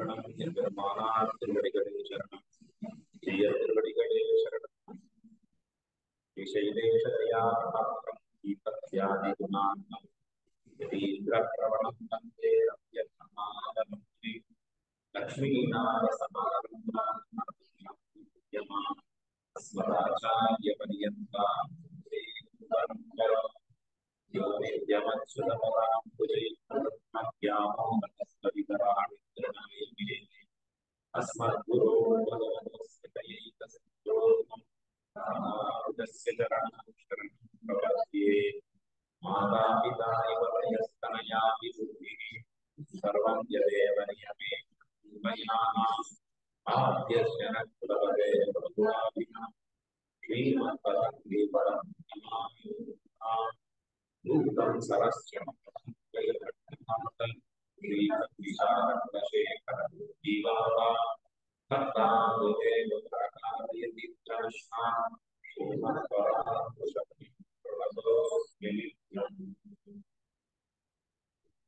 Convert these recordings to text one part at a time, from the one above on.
சரணம் எம்பெருமானார் திருவடிகளே சரணம் ஜெய திருவடிகளே சரணம் விசைலேஷதயா பிரபாகம் தீபத்யாதி குணாந்தம் யதீந்திர பிரவணம் வந்தே ரம்யமானம் ஸ்ரீ லக்ஷ்மீநாத சமாரம்பாம் அஸ்மதாச்சார்ய பரியந்தாம் ஸ்ரீ பரம்பராம் யோ நித்யமச்சுதபராம் புஜை பிரத்மத்யாமோ நகஸ்வரிதராணி திருநாயே अस्मद्गुरो भगवतोऽस्य दयैकसिन्धोः रामानुजस्य चरणं शरणं प्रपद्ये मातापिता इव वयस्तनया विभूतिः सर्वं यदेव नियमेन मयानाम् आद्यस्य न कुलपते प्रभुराभिनः श्रीमत्पदङ्गीपरं नमामि नूतं सरस्य श्रीविशारदशेखर जीवावा भक्तादेव प्रकारयति त्रष्टां श्रीमत्पराङ्कुशं प्रणतोऽस्मि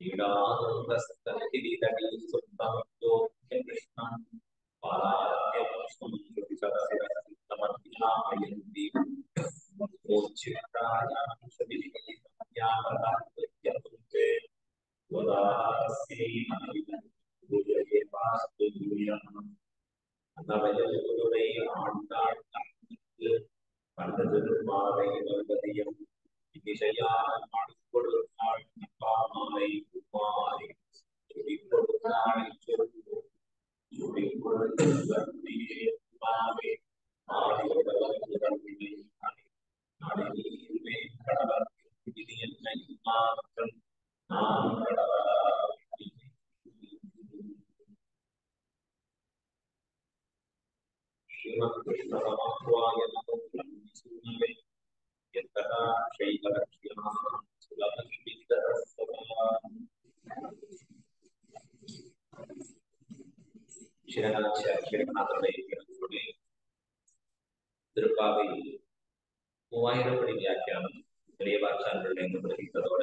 ीडानन्दस्तनिधिदटी सुप्तमत्तो कृष्णं पालाद्यपुष्पं श्रुतिसरसिरसिद्धमध्यापयन्ति मोक्षितायां सदिविकलितमध्यापदान्ते वदास्यै பூஜையே பாஸ்து துரியம் அந்த வயதுரை ஆண்டாள் பண்டது மாலை வருவதையும் இசையால் கொடுத்தாள் பாமாலை குமாரி சுடி கொடுத்தாளை சொல்லு சுடி கொடுத்தே மாவே ஆடியவர்களை நாடினீர்மே கடவர் இது என்னை மாற்றம் நான் கடவர் श्रीमत्कृष्णपरमात्माय नमो नमः यत्तदा शैलक्ष्म्याः सुलभविदरस्तदा शिरनाथुடைய திருப்பாவை 3000 படி வியாக்கியானம் பெரியவாச்சார்களுடைய பிரதித்ததோட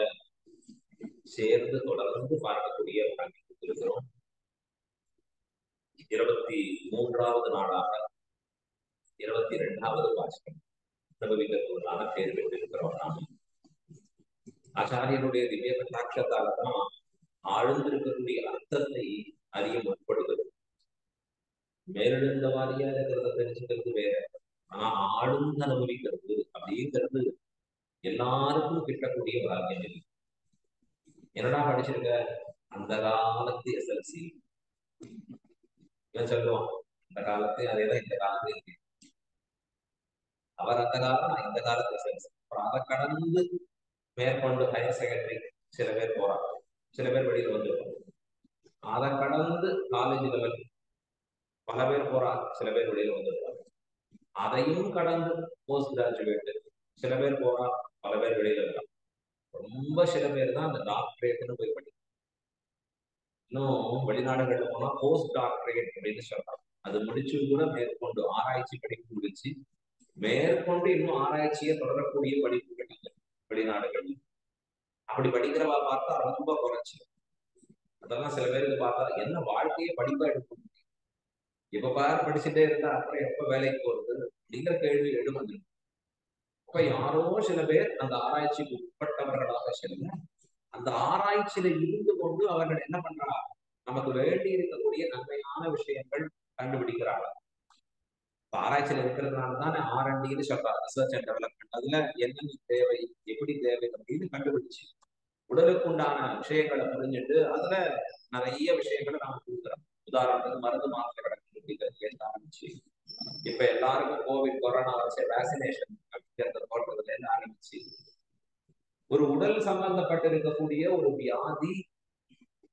சேர்ந்து தொடர்ந்து பார்க்கக்கூடிய இருக்கிறோம். 23வது நாளாக 22வது வாசகம் அனுபவிக்கிறதுனால பேர் பெற்றிருக்கிறோம். நாம் ஆச்சாரியனுடைய திவ்ய கட்டாட்சத்தால்தான் ஆழ்ந்திருக்கக்கூடிய அர்த்தத்தை அறிய முற்படுகிறது. மேலெழுந்த வாரியா இருக்கிறத தெரிஞ்சுக்கிறது வேற, ஆனா ஆழ்ந்து அனுபவிக்கிறது அப்படிங்கிறது எல்லாருக்கும் கிட்டக்கூடிய பாக்கியம் இல்லை. என்னடா படிச்சிருக்க? அந்த காலத்து SLC சொல்லுவான். அந்த காலத்து அதேதான் இந்த காலத்து இருக்கு. அவர் அந்த காலம், நான் இந்த காலத்து SLC. அப்புறம் அதை கடந்து மேற்கொண்டு ஹையர் செகண்டரி சில பேர் போறாங்க, சில பேர் வெளியில் வந்துருக்காங்க. அதை கடந்து காலேஜ் லெவல் பல பேர் போறாங்க, சில பேர் வெளியில வந்துருக்காங்க. அதையும் கடந்து போஸ்ட் கிராஜுவேட் சில பேர் போறாங்க, பல பேர் வெளியில இருக்காங்க. ரொம்ப சில பேர் தான் அந்த டாக்டரேட்னு போய் படிக்கிறாங்க. இன்னும் வெளிநாடுகள்ல போனா போஸ்ட் டாக்டரேட் அப்படின்னு சொல்றாங்க. அது முடிச்சு கூட மேற்கொண்டு ஆராய்ச்சி படிப்பு முடிச்சு மேற்கொண்டு இன்னும் ஆராய்ச்சியை தொடரக்கூடிய படிப்புகள் இல்லை வெளிநாடுகள். அப்படி படிக்கிறவா பார்த்தா ரொம்ப குறைச்சி. அதெல்லாம் சில பேருக்கு பார்த்தா என்ன வாழ்க்கையை படிப்பா எடுக்க முடியும், இப்ப பாரு படிச்சுட்டே இருந்தா அப்புறம் எப்ப வேலைக்கு போறது அப்படிங்கிற கேள்வி எழுவது. அப்ப யாரோ சில பேர் அந்த ஆராய்ச்சிக்கு உட்பட்டவர்களாக செல்ல அந்த ஆராய்ச்சியில இருந்து கொண்டு அவர்கள் என்ன பண்றா, நமக்கு வேண்டி இருக்கக்கூடிய நன்மையான விஷயங்கள் கண்டுபிடிக்கிறாங்க. ஆராய்ச்சியில இருக்கிறதுனாலதான் R&Dன்னு சொல்றாங்க, ரிசர்ச் அண்ட் டெவலப்மெண்ட். அதுல என்னென்ன தேவை, எப்படி தேவை அப்படின்னு கண்டுபிடிச்சு உடலுக்கு உண்டான விஷயங்களை புரிஞ்சுட்டு அதுல நிறைய விஷயங்களை நாம கொடுக்குறோம். உதாரணத்துக்கு மருந்து மாத்திரை கண்டுபிடிக்கிறதுல ஆரம்பிச்சு இப்ப எல்லாருக்கும் கோவிட் கொரோனா வச்சு வேக்சினேஷன் அப்படிங்கிறத போடுறதுல இருந்து ஆரம்பிச்சு ஒரு உடல் சம்பந்தப்பட்டு இருக்கக்கூடிய ஒரு வியாதி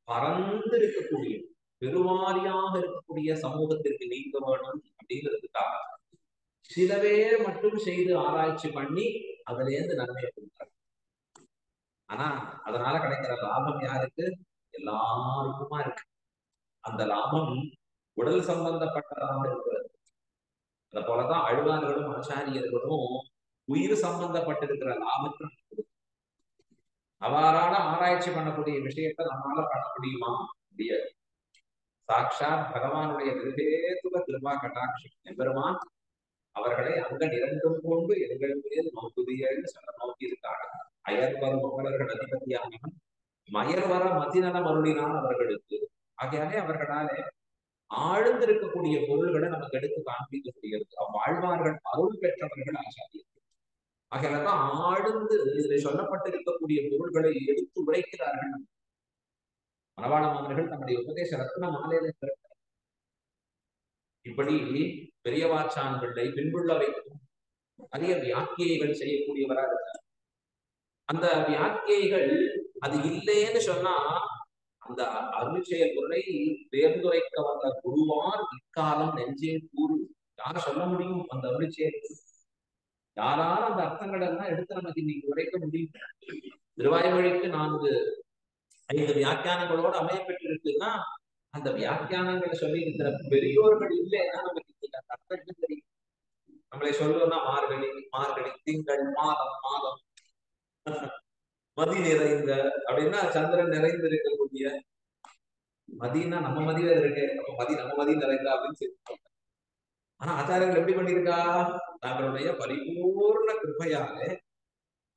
பறந்து இருக்கக்கூடிய பெருவாரியாக இருக்கக்கூடிய சமூகத்திற்கு நீங்க வேணும் அப்படிங்கிறதுக்காக சில பேர் மட்டும் செய்து ஆராய்ச்சி பண்ணி அதுல இருந்து நன்மையை கொடுக்குறாங்க. ஆனா அதனால கிடைக்கிற லாபம் யாருக்கு? எல்லாருக்குமா இருக்கு. அந்த லாபம் உடல் சம்பந்தப்பட்டதாக இருக்கிறது. அத போலதான் அழுவார்களும் ஆச்சாரியர்களும் உயிர் சம்பந்தப்பட்டிருக்கிற லாபத்தை அவ்வாறான ஆராய்ச்சி பண்ணக்கூடிய விஷயத்தை நம்மளால பண்ண முடியுமா? முடியாது. சாட்சாத் பகவானுடைய நிருகேதுக கிருபா கட்டாட்சி எம்பெருமான் அவர்களை அங்க இரண்டும் கொண்டு எங்கள் மேல் நோக்குதியன்னு சொல்ல நோக்கி இருக்காங்க. அயர்வரும் அமரர்கள் அதிபதியானவன் மயர்வர மதிநலம் அருளினான் அவர்களுக்கு. ஆகையாலே அவர்களாலே ஆழ்ந்திருக்கக்கூடிய பொருள்களை நமக்கு எடுத்து காண்பிக்க முடிகிறது. அவ்வாழ்வார்கள் அருள் பெற்றவர்கள் ஆச்சாரியர்கள். ஆகையாலதான் ஆழ்ந்து இதில் சொல்லப்பட்டிருக்கக்கூடிய பொருள்களை எடுத்து உரைக்கிறார்கள். மணவாள மாணவர்கள் தம்முடைய உபதேச ரத்ன மாலையில இப்படி பெரியவாச்சான் பிள்ளை பின்புள்ளவை நிறைய வியாக்கியைகள் செய்யக்கூடியவரா இருக்கார். அந்த வியாக்கியைகள் அது இல்லைன்னு சொன்னா அந்த அருள் செயல் பொருளை தேர்ந்துரைக்க வந்த குருவார் இக்காலம் நெஞ்சே கூறு. யார் சொல்ல முடியும் அந்த அருள் செயல்? யாராலும் அந்த அர்த்தங்கள் எல்லாம் எடுத்து நமக்கு இன்னைக்கு உரைக்க முடியும். திருவாய்மொழிக்கு 4-5 வியாக்கியானங்களோடு அமைய பெற்றிருக்குன்னா அந்த வியாக்கியானங்களை சொல்லி இருக்கிற பெரியோர்கள் இல்லைன்னா நமக்கு இந்த அர்த்தங்கள் தெரியும். நம்மளை சொல்லுவோம்னா மார்கழி மார்கழி திங்கள் மாதம் மாதம் மதி நிறைந்த அப்படின்னா சந்திரன் நிறைந்து இருக்கக்கூடிய மதினா நம்ம மதியில இருக்கு. அப்ப மதி நம்ம மதி நிறைந்தா அப்படின்னு சொல்லி. ஆனா ஆச்சாரங்கள் எப்படி பண்ணியிருக்கா? தங்களுடைய பரிபூர்ண கிருபையாலே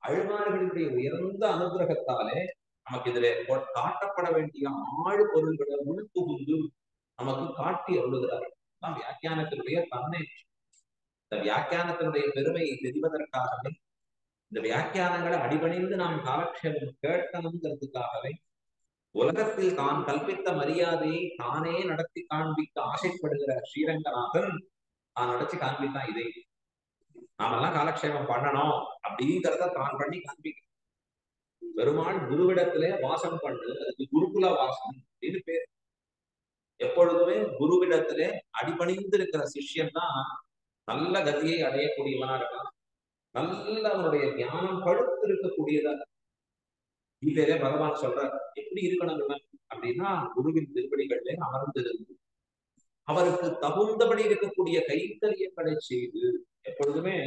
அழ்வார்களுடைய உயர்ந்த அனுகிரகத்தாலே நமக்கு இதுல காட்டப்பட வேண்டிய ஆழ் பொருள்களை உள்புகுந்து நமக்கு காட்டி அருளுகிறார்கள். தான் வியாக்கியானத்தினுடைய தன்மை. இந்த வியாக்கியானத்தினுடைய பெருமையை தெரிவதற்காகவே இந்த வியாக்கியானங்களை அடிபணிந்து நாம் காலக்ஷேபம் கேட்கணுங்கிறதுக்காகவே உலகத்தில் தான் கல்பித்த மரியாதையை தானே நடத்தி காண்பிக்க ஆசைப்படுகிற ஸ்ரீரங்கநாதன் தான் நடத்தி காண்பித்தான். இதை நாமெல்லாம் காலக்ஷேபம் பண்ணணும் அப்படிங்கிறத தான் பண்ணி காண்பிக்க. பெருமாள் குருவிடத்திலே வாசம் பண்ணு, அதுக்கு குருகுல வாசம் அப்படின்னு பேர். எப்பொழுதுமே குருவிடத்திலே அடிபணிந்து இருக்கிற சிஷ்யன் தான் நல்ல கதியை அடையக்கூடியவனா இருக்கான். நல்ல அவனுடைய ஞானம் படுத்து இருக்கக்கூடியதா. கீதையிலே பகவான் சொல்றார் எப்படி இருக்கணும் அப்படின்னா குருவின் திருப்படிகளிலே அமர்ந்திருந்து அவருக்கு தகுந்தபடி இருக்கக்கூடிய கைத்தறியங்களை செய்து எப்பொழுதுமே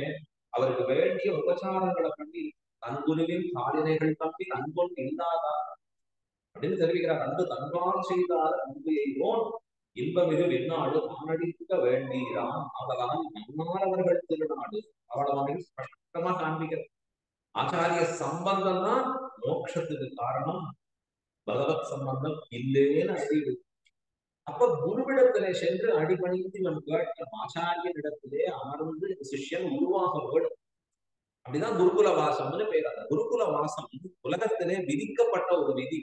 அவருக்கு வேண்டிய உபச்சாரங்களை பண்ணி தன் குருவின் சாதனைகள் தம்பி அன்பொன் இல்லாதா அப்படின்னு தெரிவிக்கிறார். அன்பு தன்பால் செய்தார் அன்பையோன் இன்பமிகு விண்ணாடு மானடிக்க வேண்டீரான் அவளால் நன்னாரவர்கள் திருநாடு அவளவனை ஸ்பஷ்டமா காண்பிக்கிறார். ஆச்சாரிய சம்பந்தம் தான் மோட்சத்துக்கு காரணம். பகவத் சம்பந்தம் இல்லேன்னு அறிவு. அப்ப குருவிடத்திலே சென்று அடிபணிந்து நம் கேட்கும் ஆச்சாரியனிடத்திலே அமர்ந்து சிஷ்யன் உருவாக வேண்டும். அப்படிதான் குருகுல வாசம்னு பேர். அந்த குருகுல வாசம் உலகத்திலே விதிக்கப்பட்ட ஒரு விதி.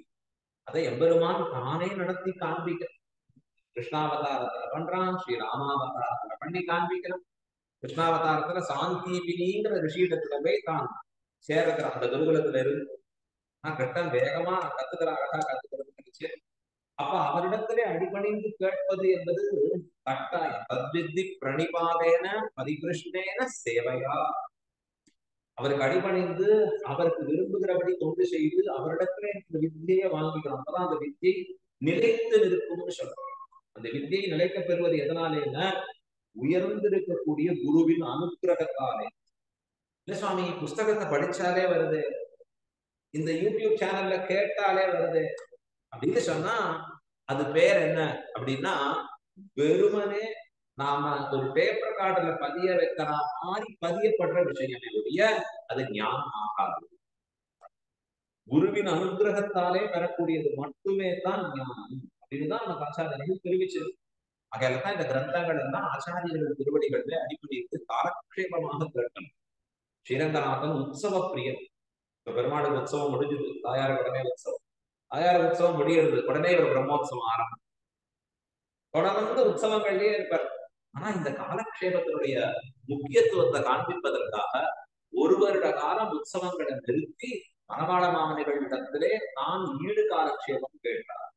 அதை எம்பெருமான் தானே நடத்தி காண்பிக்க. கிருஷ்ணாவதாரத்துல பண்றான், ஸ்ரீ ராமாவதாரத்துல பண்ணி காண்பிக்கிறான். கிருஷ்ணாவதாரத்துல சாந்தீபினிங்கிற ரிஷியிடத்துல போய் தான் சேர்க்கிறான். அந்த குருகுலத்துல இருந்து கிருஷ்ணன் வேகமா கத்துக்கிறான், அழகா கத்துக்கிறது நினைச்சு. அப்ப அவரிடத்திலே அடிபணிந்து கேட்பது என்பது கட்டாயம். தத்வித்தி பிரணிபாதேன பரிகிருஷ்ணேன சேவையா. அவருக்கு அடிபணிந்து அவருக்கு விரும்புகிறபடி தொண்டு செய்து அவரிடத்திலே இந்த வித்தியை வாங்கிக்கணும். அப்பதான் அந்த வித்தியை நிலைத்து நிற்கும்னு சொல்றோம். அந்த வித்தியை நிலைக்க பெறுவது எதனாலேன்னா உயர்ந்திருக்கக்கூடிய குருவின் அனுகிரகத்தாலே. இல்ல சுவாமி புஸ்தகத்தை படிச்சாலே வருது, இந்த யூடியூப் சேனல்ல கேட்டாலே வருது அப்படின்னு சொன்னா அது பேர் என்ன அப்படின்னா வெறுமனே நாம ஒரு பேப்பர் கார்டுல பதிய வைக்கிற மாதிரி பதியப்படுற விஷயம் ஒழிய அது ஞானம் ஆகாது. குருவின் அனுகிரகத்தாலே பெறக்கூடியது மட்டுமே தான் ஞானம் அப்படின்னு தான் நம்ம ஆச்சாரியர்கள் தெரிவிச்சது. அதையெல்லாம் இந்த கிரந்தங்கள் எல்லாம் ஆச்சாரியர்கள் திருவடிகளிலே அடிப்படைக்கு காலக்ஷேபமாக கேட்கணும். ஸ்ரீரங்கநாதன் உற்சவ பிரியன். இப்ப பெருமாளுக்கு உற்சவம் முடிஞ்சது, தாயார் உடனே உற்சவம். தாயார் உற்சவம் முடிகிறது, உடனே ஒரு பிரம்மோற்சவம் ஆரம்பம். தொடர்ந்து உற்சவங்கள்லயே இருப்பார். ஆனா இந்த காலக்ஷேபத்தினுடைய முக்கியத்துவத்தை காண்பிப்பதற்காக ஒரு வருட காலம் உற்சவங்களை நிறுத்தி மணவாள மாமனிகளிடத்திலே தான் ஈடு காலக்ஷேபம் கேட்டார்.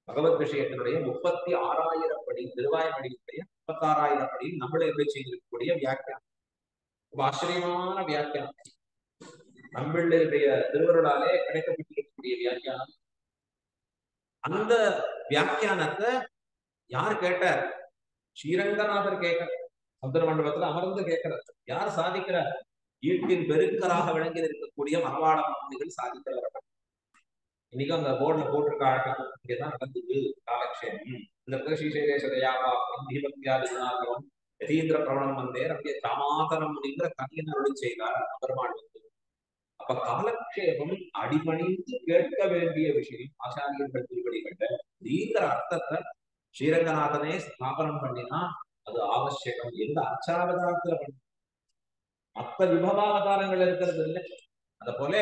பகவத் விஷயத்தினுடைய 36,000 படி, திருவாய்மொழியினுடைய 36,000 படி நம்மளை எப்படி செய்திருக்கக்கூடிய வியாக்கியானம். ஆச்சரியமான வியாக்கியானம். நம்மளுடைய திருவருளாலே கிடைக்கப்பட்டிருக்கக்கூடிய வியாக்கியானம். அந்த வியாக்கியானத்தை யார் கேட்டார்? ஸ்ரீரங்கநாதர் கேட்கிறார். சமுத்திர மண்டபத்துல அமர்ந்து கேட்கிறார். யார் சாதிக்கிறார்? ஈட்டின் பெருக்கராக விளங்கி இருக்கக்கூடிய மணவாள மாமனிகள் சாதிக்கிறவர்கள். இன்னைக்கும் அந்த போர்டுல போட்டிருக்காங்க, இங்கதான் நடந்தது காலக்ஷேபம். இந்த இடத்துல ஸ்ரீசைலேஸ்வரையாவா தீபக்தியாதிநாதகம் யதீந்திர பிரவணம் வந்தேர் அப்படியே சாமாதனம் அப்படிங்கிற கதையின் அருள் செய்தார் பெருமாள் வந்து. அப்ப காலக்ஷேபம் அடிபணிந்து கேட்க வேண்டிய விஷயம். ஆச்சாரியர்கள் திருவடிகள்ல நீங்கிற அர்த்தத்தை ஸ்ரீரங்கநாதனே ஸ்தாபனம் பண்ணினா அது அவசியம். எந்த அச்சாவதாரத்துல பண்ண மற்ற விபவாவதாரங்கள் இருக்கிறது இல்லை. அத போல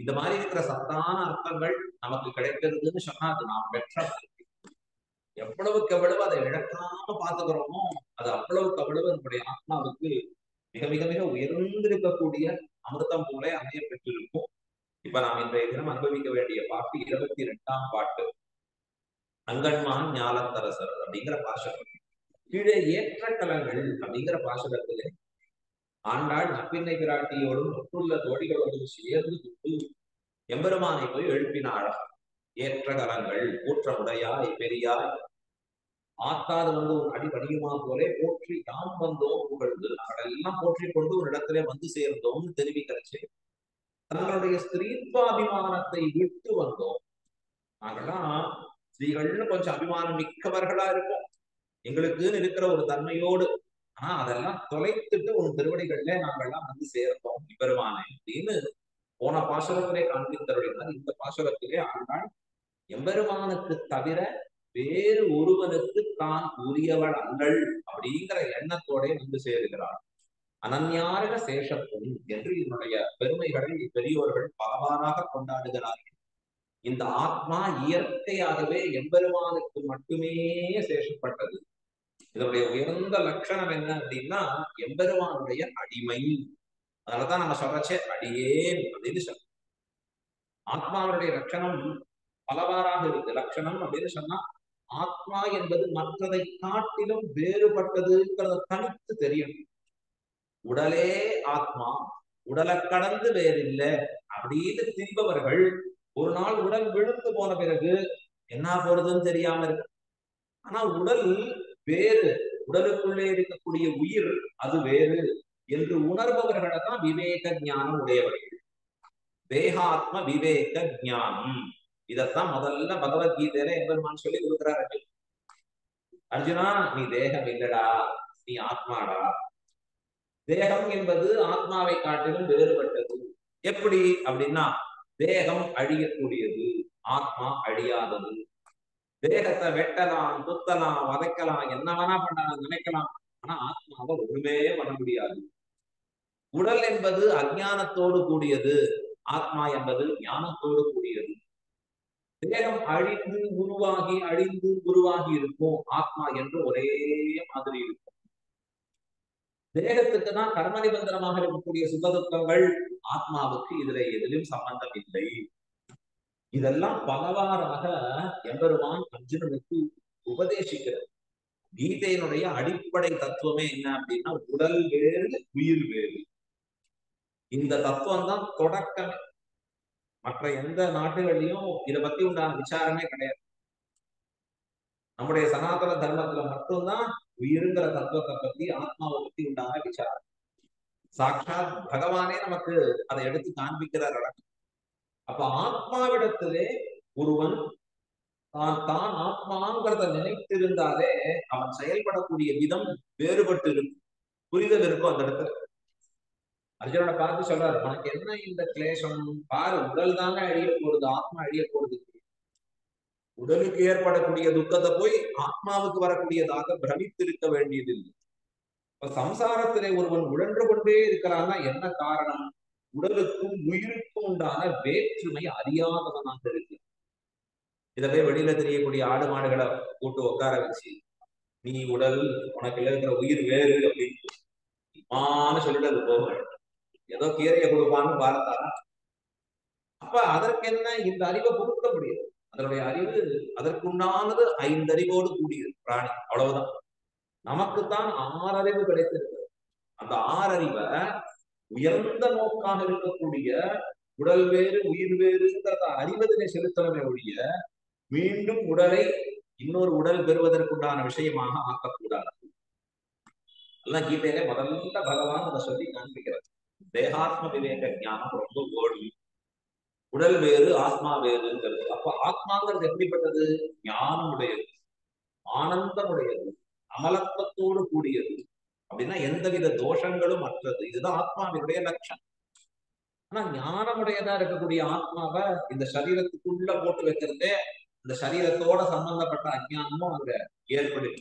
இந்த மாதிரி இருக்கிற சத்தான அர்த்தங்கள் நமக்கு கிடைக்கிறதுன்னு சொன்னா அது நாம் பெற்ற எவ்வளவுக்கு எவ்வளவு அதை இழக்காம பாத்துக்கிறோமோ அது அவ்வளவுக்கு அவ்வளவு நம்முடைய ஆத்மாவுக்கு மிக மிக மிக உயர்ந்திருக்கக்கூடிய அமிர்தம் போல அமைய பெற்றிருக்கும். இப்ப நாம் இன்றைய தினம் அனுபவிக்க வேண்டிய பாட்டு 22ஆம் பாட்டு, அங்கன்மான் ஞாலத்தரசர் அப்படிங்கிற பாசகம். கீழே ஏற்றக்கலங்கள் அப்படிங்கிற பாசகத்திலே ஆண்டாள் நப்பின்னை பிராட்டியோடும் மற்றுள்ள தோழிகளோடும் சேர்ந்து கொண்டு எம்பெருமானை போய் எழுப்பினாள். ஏற்ற கலங்கள் ஊற்றமுடையாய் பெரியாய் ஆத்தாது வந்து ஒரு அடி படியுமா போலே போற்றி யாம் வந்தோம் புகழ்ந்து அவளெல்லாம் போற்றி கொண்டு ஒரு இடத்துல வந்து சேர்ந்தோம்னு தெரிவிக்கிறச்சு. தங்களுடைய ஸ்திரீத்வாபிமானத்தை விட்டு வந்தோம். நாங்கெல்லாம் ஸ்திரீகள்னு கொஞ்சம் அபிமானம் மிக்கவர்களா இருப்போம், எங்களுக்குன்னு இருக்கிற ஒரு தன்மையோடு. ஆனா அதெல்லாம் தொலைத்துட்டு உன் திருவடிகள்ல நாங்கெல்லாம் வந்து சேர்ந்தோம் பெருமானை அப்படின்னு போன பாசுரத்திலே காண்பித்தருளினார். இந்த பாசுரத்திலே ஆண்டாள் எம்பெருமானுக்கு தவிர வேறு ஒருவனுக்கு தான் உரியவள் அல்லள் அப்படிங்கிற எண்ணத்தோட வந்து சேருகிறாள். அனன்யாரக சேஷத்துவம் என்று இதனுடைய பெருமைகளை பெரியோர்கள் பலவாறாக கொண்டாடுகிறார்கள். இந்த ஆத்மா இயற்கையாகவே எம்பெருமானுக்கு மட்டுமே சேஷப்பட்டது. இதனுடைய உயர்ந்த லட்சணம் என்ன அப்படின்னா எம்பெருமானுடைய அடிமை. அதனாலதான் நம்ம சொல்றச்சே அடியேன் அப்படின்னு சொல்ல. ஆத்மாவுடைய லட்சணம் பலவாறாக இருக்கு. லட்சணம் அப்படின்னு சொன்னா ஆத்மா என்பது மற்றதை காட்டிலும் வேறுபட்டதுங்கிறத தனித்து தெரியும். உடலே ஆத்மா, உடலை கடந்து வேறில்லை அப்படின்னு தின்பவர்கள் ஒரு நாள் உடல் விழுந்து போன பிறகு என்ன போறதுன்னு தெரியாம இருக்கு. ஆனா உடல் வேறு, உடலுக்குள்ளே இருக்கக்கூடிய உயிர் அது வேறு என்று உணர்பவர்களை தான் விவேக ஞானம் உடையவர்கள். தேகாத்ம விவேக ஞானம். இதத்தான் முதல்ல பகவத்கீதையில எம்பெருமான் சொல்லி கொடுக்கிறாரு. அர்ஜுனா, நீ தேகம் இல்லடா, நீ ஆத்மாடா. தேகம் என்பது ஆத்மாவை காட்டிலும் வேறுபட்டது. எப்படி அப்படின்னா தேகம் அழியக்கூடியது, ஆத்மா அழியாதது. தேகத்தை வெட்டலாம், குத்தலாம், வதைக்கலாம், என்ன வேணா பண்ணலாம், நினைக்கலாம். ஆனா ஆத்மாவை ஒண்ணுமே பண்ண முடியாது. உடல் என்பது அஞ்ஞானத்தோடு கூடியது, ஆத்மா என்பது ஞானத்தோடு கூடியது. தேகம் அழிந்து உருவாகி அழிந்து உருவாகி இருக்கும், ஆத்மா என்று ஒரே மாதிரி இருக்கும். தேகத்துக்கு தான் கர்ம நிபந்தனமாக இருக்கக்கூடிய சுகதுக்கங்கள், ஆத்மாவுக்கு இதுல எதிலும் சம்பந்தம் இல்லை. இதெல்லாம் பலவாறாக எம்பெருமான் அர்ஜுனனுக்கு உபதேசிக்கிறது. கீதையினுடைய அடிப்படை தத்துவமே என்ன அப்படின்னா உடல் வேறு உயிர் வேறு. இந்த தத்துவம் தான் தொடக்கமே. மற்ற எந்த நாட்டுகள்லயும் இதை பத்தி உண்டான விசாரமே கிடையாது. நம்முடைய சனாதன தர்மத்துல மட்டும்தான் உயிருங்கிற தத்துவத்தை பத்தி, ஆத்மாவை பத்தி உண்டான விசாரம். சாட்சாத் பகவானே நமக்கு அதை எடுத்து காண்பிக்கிறார். அப்ப ஆத்மாவிடத்திலே ஒருவன் தான் ஆத்மாங்கிறத நினைத்திருந்தாலே அவன் செயல்படக்கூடிய விதம் வேறுபட்டு இருக்கும், புரிதல் இருக்கும் அந்த இடத்துல. அர்ஜுனனை பார்த்து சொல்றாரு, உனக்கு என்ன இந்த கிளேசம் பாரு, உடல் தானே அழிய போறது, ஆத்மா அழிய போறது. உடலுக்கு ஏற்படக்கூடிய துக்கத்தை போய் ஆத்மாவுக்கு வரக்கூடியதாக பிரமித்திருக்க வேண்டியதில்லை. இப்ப சம்சாரத்திலே ஒருவன் உழன்று கொண்டே இருக்கிறான்னா என்ன காரணம்? உடலுக்கும் உயிருக்கும் உண்டான வேற்றுமை அறியாதவனாக இருக்கு. இதவே வெளியில தெரியக்கூடிய ஆடு மாடுகளை போட்டு உட்கார வச்சு நீ உடல், உனக்கு இருக்கிற உயிர் வேறு அப்படின்னு சொல்லிட்டு அது போக ஏதோ கீரையை கொடுப்பான்னு பார்த்தாரா? அப்ப அதற்கு என்ன இந்த அறிவை பொருத்த முடியாது. அதனுடைய அறிவு அதற்குண்டானது 5 அறிவோடு கூடியது பிராணி, அவ்வளவுதான். நமக்குத்தான் 6 அறிவு கிடைத்திருக்கு. அந்த 6 அறிவை உயர்ந்த நோக்காக இருக்கக்கூடிய உடல் வேறு உயிர் வேறுங்கிறத அறிவதனை செலுத்தணுமே ஒழிய மீண்டும் உடலை இன்னொரு உடல் பெறுவதற்குண்டான விஷயமாக ஆக்கக்கூடாது. எல்லாம் கீதையில முதல்ல பகவான் அதை சொல்லி காண்பிக்கிறார். தேகாத்ம விவேக ஞானம் ரொம்ப ஓடி. உடல் வேறு ஆத்மா வேறுங்கிறது. அப்ப ஆத்மாங்கிறது எப்படிப்பட்டது? ஞானம் உடையது, ஆனந்தம் உடையது, அமலத்துவத்தோடு கூடியது, அப்படின்னா எந்தவித தோஷங்களும் அற்றது. இதுதான் ஆத்மாவினுடைய லட்சணம். ஆனா ஞானமுடையதா இருக்கக்கூடிய ஆத்மாவை இந்த சரீரத்துக்குள்ள போட்டு வைக்கிறதே இந்த சரீரத்தோட சம்பந்தப்பட்ட அஞ்ஞானமும் அங்க ஏற்படுது.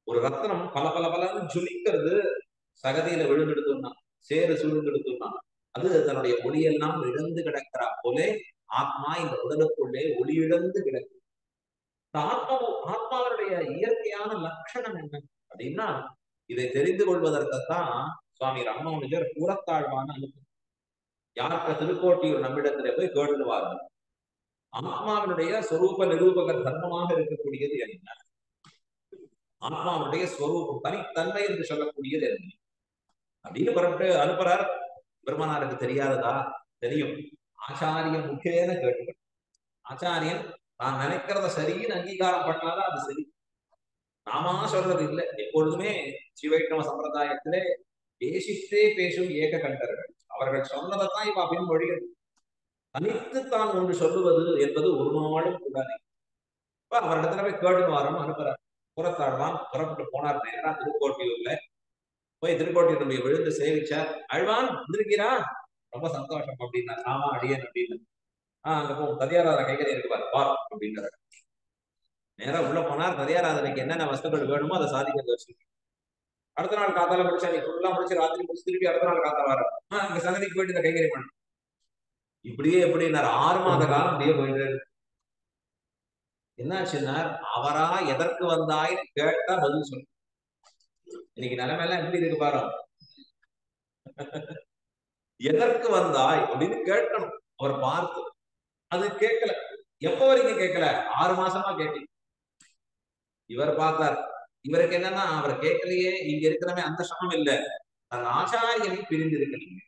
ஒரு ரத்னம் பல பல பலன்னு ஜொலிக்கிறது, சகதியில விழுந்தெடுத்தோம்னா, சேறு சுழுந்தெடுத்தோம்னா, அது தன்னுடைய ஒளியெல்லாம் இழந்து கிடக்கிறா போலே ஆத்மா இந்த உடலுக்குள்ளே ஒளி இழந்து கிடக்கு. ஆத்மாவுடைய இயற்கையான லட்சணம் என்ன அப்படின்னா, இதை தெரிந்து கொள்வதற்குத்தான் சுவாமி ராமானுஜர் புறத்தாழ்வான அனுப்பு யார்கிட்ட திருக்கோட்டியூர் நம்மிடத்திலே போய் கேட்டுவார்கள். ஆத்மாவினுடைய சொரூப நிரூபக தர்மமாக இருக்கக்கூடியது என்ன? ஆத்மாவுடைய ஸ்வரூபம் தனித்தன்மை என்று சொல்லக்கூடியது என்ன அப்படின்னு புறப்பட்டு அனுப்புறார். பெருமானாருக்கு தெரியாததா? தெரியும். ஆச்சாரிய முக்கியன கேட்டு ஆச்சாரியன் நான் நினைக்கிறத சரின்னு அங்கீகாரம் பண்ணாதான் அது சரி. நாமா சொல்றது இல்லை. எப்பொழுதுமே சிவைஷ்ணவ சம்பிரதாயத்திலே பேசித்தே பேசும் ஏக கண்டர்கள். அவர்கள் சொன்னதைத்தான் இவ பின்மொழிகள். தனித்து தான் ஒன்று சொல்லுவது என்பது ஒரு நாளும் கூடாது. இப்ப அவரிடத்துல போய் கேட்டுன்னு வரோம் அனுப்புறார். புறத்தாழ்வான் புறப்பட்டு போனார் நேரா திருக்கோட்டியூர்ல. போய் திருக்கோட்டியூர் விழுந்து சேவிச்சார். அழ்வான் வந்திருக்கிறா, ரொம்ப சந்தோஷம் அப்படின்னா. ஆமா அடியன் அப்படின்னு. அங்க போ ததியாராதனை கைகறி இருக்குவார் பார் அப்படின்னாரு. நேரா உள்ள போனார். ததியாராதனைக்கு என்னென்ன வஸ்துக்கள் வேணுமோ அதை சாதிக்கிறது வச்சு அடுத்த நாள் காத்தால முடிச்சா நீ ஃபுல்லா முடிச்சு ராத்திரி முடிச்சு திருப்பி அடுத்த நாள் காத்தா வர இங்க சங்கதிக்கு போயிட்டு இந்த கைகறி பண்ண இப்படியே எப்படின்னாரு 6 மாத காலம் அப்படியே போயிட்டு என்னாச்சுன்னா அவரா எதற்கு வந்தாய் கேட்டா பதில் சொல்லு. இன்னைக்கு நிலைமையெல்லாம் எப்படி இருக்கு பாரு. எதற்கு வந்தாய் அப்படின்னு கேட்கணும். அவர் பார்த்து அது கேட்கல. எப்ப வரைக்கும் கேட்கல? 6 மாசமா கேட்டீங்க. இவர் பார்த்தார். இவருக்கு என்னன்னா அவர் கேட்கலையே, இங்க இருக்கிறவங்க அந்த சமம் இல்ல, தன் ஆச்சாரியனை பிரிந்து இருக்கிறீங்க.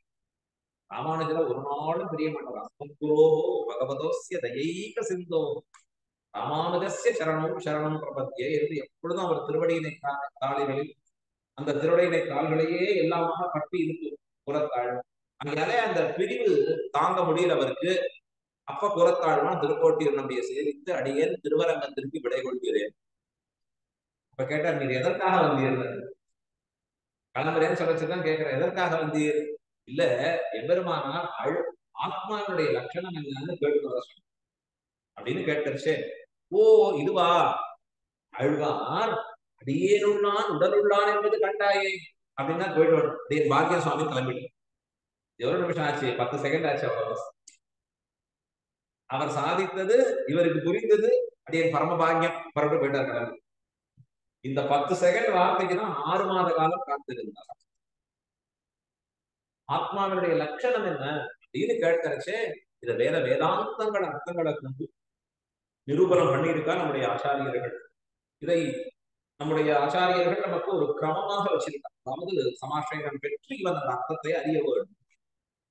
ராமானுஜர ஒரு நாளும் பிரிய மாட்டார். அஸ்மத்குரோஹோ பகவதோஸ்ய தயைக சிந்தோ ராமானுஜஸ்ய சரணம் சரணம் பிரபத்தியே என்று எப்பொழுதும் அவர் திருவடியினை கால்களில் அந்த திருவடியினை கால்களையே எல்லாமாக பற்றி இருக்கு புறத்தாழ். அங்காலே அந்த பிரிவு தாங்க முடியல அவருக்கு. அப்ப புறத்தாழ்வான் திருக்கோட்டியூர் நம்பியை சேவித்து அடியேன் திருவரங்கத்திற்கு விடை கொள்கிறேன். இப்ப கேட்டார், நீர் எதற்காக வந்தீர்? கிளம்புறேன்னு சொல்லச்சுதான் கேட்கிறேன். எதற்காக வந்தீர்? இல்ல எம்பெருமானார் ஆத்மாவினுடைய லட்சணம் என்னன்னு கேட்டு வர சொன்ன அப்படின்னு கேட்டுருச்சு. ஓ இதுவா? அழ்வார் அடியேனுள்ளான் உடலுள்ளான் என்பது கண்டாயே அப்படின்னா போயிட்டு வரும். பாக்கிய சுவாமி கிளம்பிட்டு எவ்வளவு நிமிஷம் ஆச்சு? 10 செகண்ட் ஆச்சு. அவர் சாதித்தது இவருக்கு புரிந்தது. அப்படியே பரம பாக்கியம் புறப்பட்டு போயிட்டார் கிளம்பி. இந்த 10 செகண்ட் வார்த்தைக்குதான் 6 மாத காலம் காத்திருந்தார். ஆத்மாவினுடைய லட்சணம் என்ன அப்படின்னு கேட்கறச்சே இத வேதாந்தங்கள் அர்த்தங்களை கொண்டு நிரூபணம் பண்ணியிருக்கா நம்முடைய ஆச்சாரியர்கள். இதை நம்முடைய ஆச்சாரியர்கள் நமக்கு ஒரு கிரமமாக வச்சிருக்காங்க. அதாவது சமாசிரம் பெற்று இவன் அந்த அர்த்தத்தை அறிய வேண்டும்.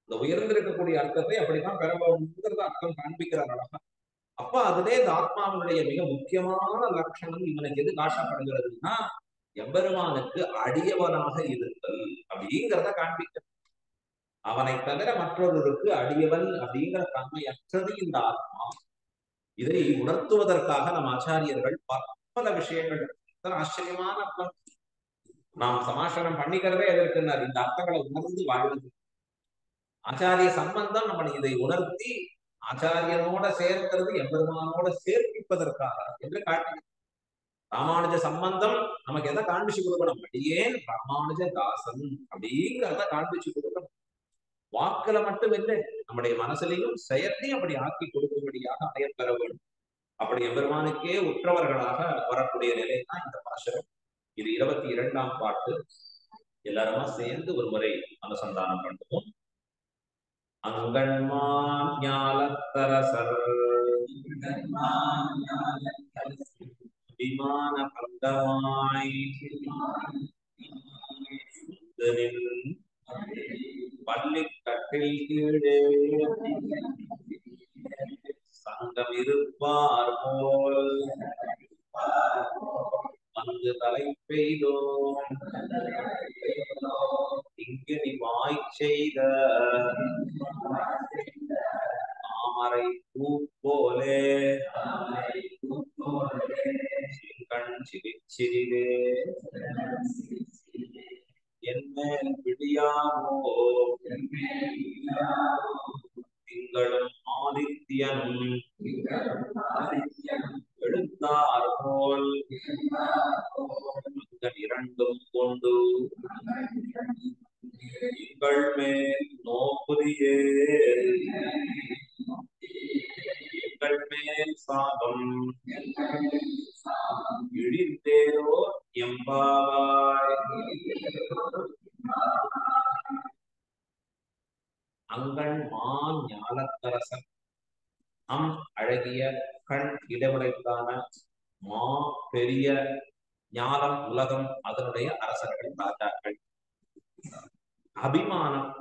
இந்த உயர்ந்திருக்கக்கூடிய அர்த்தத்தை அப்படித்தான் பெற வேண்டும்ங்கிறத அர்த்தம் காண்பிக்கிறார் அழகா. அப்ப அதுவே இந்த ஆத்மாவினுடைய மிக முக்கியமான லட்சணம் இவனுக்கு எது காட்டப்படுகிறதுன்னா எம்பெருமானுக்கு அடியவனாக இருத்தல் அப்படிங்கிறத காண்பிக்கிறது. அவனை தவிர மற்றொருவருக்கு அடியவன் அப்படிங்கிற தன்மையற்றது இந்த ஆத்மா. இதை உணர்த்துவதற்காக நம் ஆச்சாரியர்கள் பல விஷயங்கள் ஆச்சரியமான அர்த்தம் நாம் சமாசனம் பண்ணிக்கிறதே எதற்குன்னார் இந்த அர்த்தங்களை உணர்ந்து வாழ்வது. ஆச்சாரிய சம்பந்தம் நம்ம இதை உணர்த்தி ஆச்சாரியனோட சேர்க்கிறது எம்பெருமானோட சேர்ப்பிப்பதற்காக என்று காட்டுகிறது. ராமானுஜ சம்பந்தம் நமக்கு எதை காண்பிச்சு கொடுக்கணும்? அடியேன் ராமானுஜ தாசன் அப்படிங்கிறத காண்பிச்சு கொடுக்கணும். வாக்குல மட்டும் இல்லை, நம்முடைய மனசுலையும் செயற்கையும் அப்படி ஆக்கி கொடுக்கும்படியாக அமைய பெற வேண்டும். அப்படி எம்பெருமானுக்கே உற்றவர்களாக வரக்கூடிய நிலை தான் இந்த பாசுரம். இது 22ஆம் பாட்டு. எல்லாருமா சேர்ந்து ஒரு முறை அனுசந்தானம் பண்ணுவோம். அங்கன்மான் ஞாலத்தரசர் விமான பந்தமாய் பள்ளிக்கட்டில் கீழே சங்கம் இருப்பார் போல் அங்கு தலை பெய்தோம் இங்கு நீ வாய் செய்த சிறிதே என்மேல் விடியாமோ திங்களும் ஆதித்யனும் எழுந்தார் போல் இரண்டும் கொண்டு திங்கள் மேல் நோக்குதியே திங்கள் மேல் சாபம் இழிந்தேரோ எம்பாவாய். அங்கண் மான் ஞாலத்தரசன் அழகிய கண் இடமுடைத்தான மா பெரிய ஞானம் உலகம் அதனுடைய அரசர்கள் ராஜாக்கள். அபிமானம்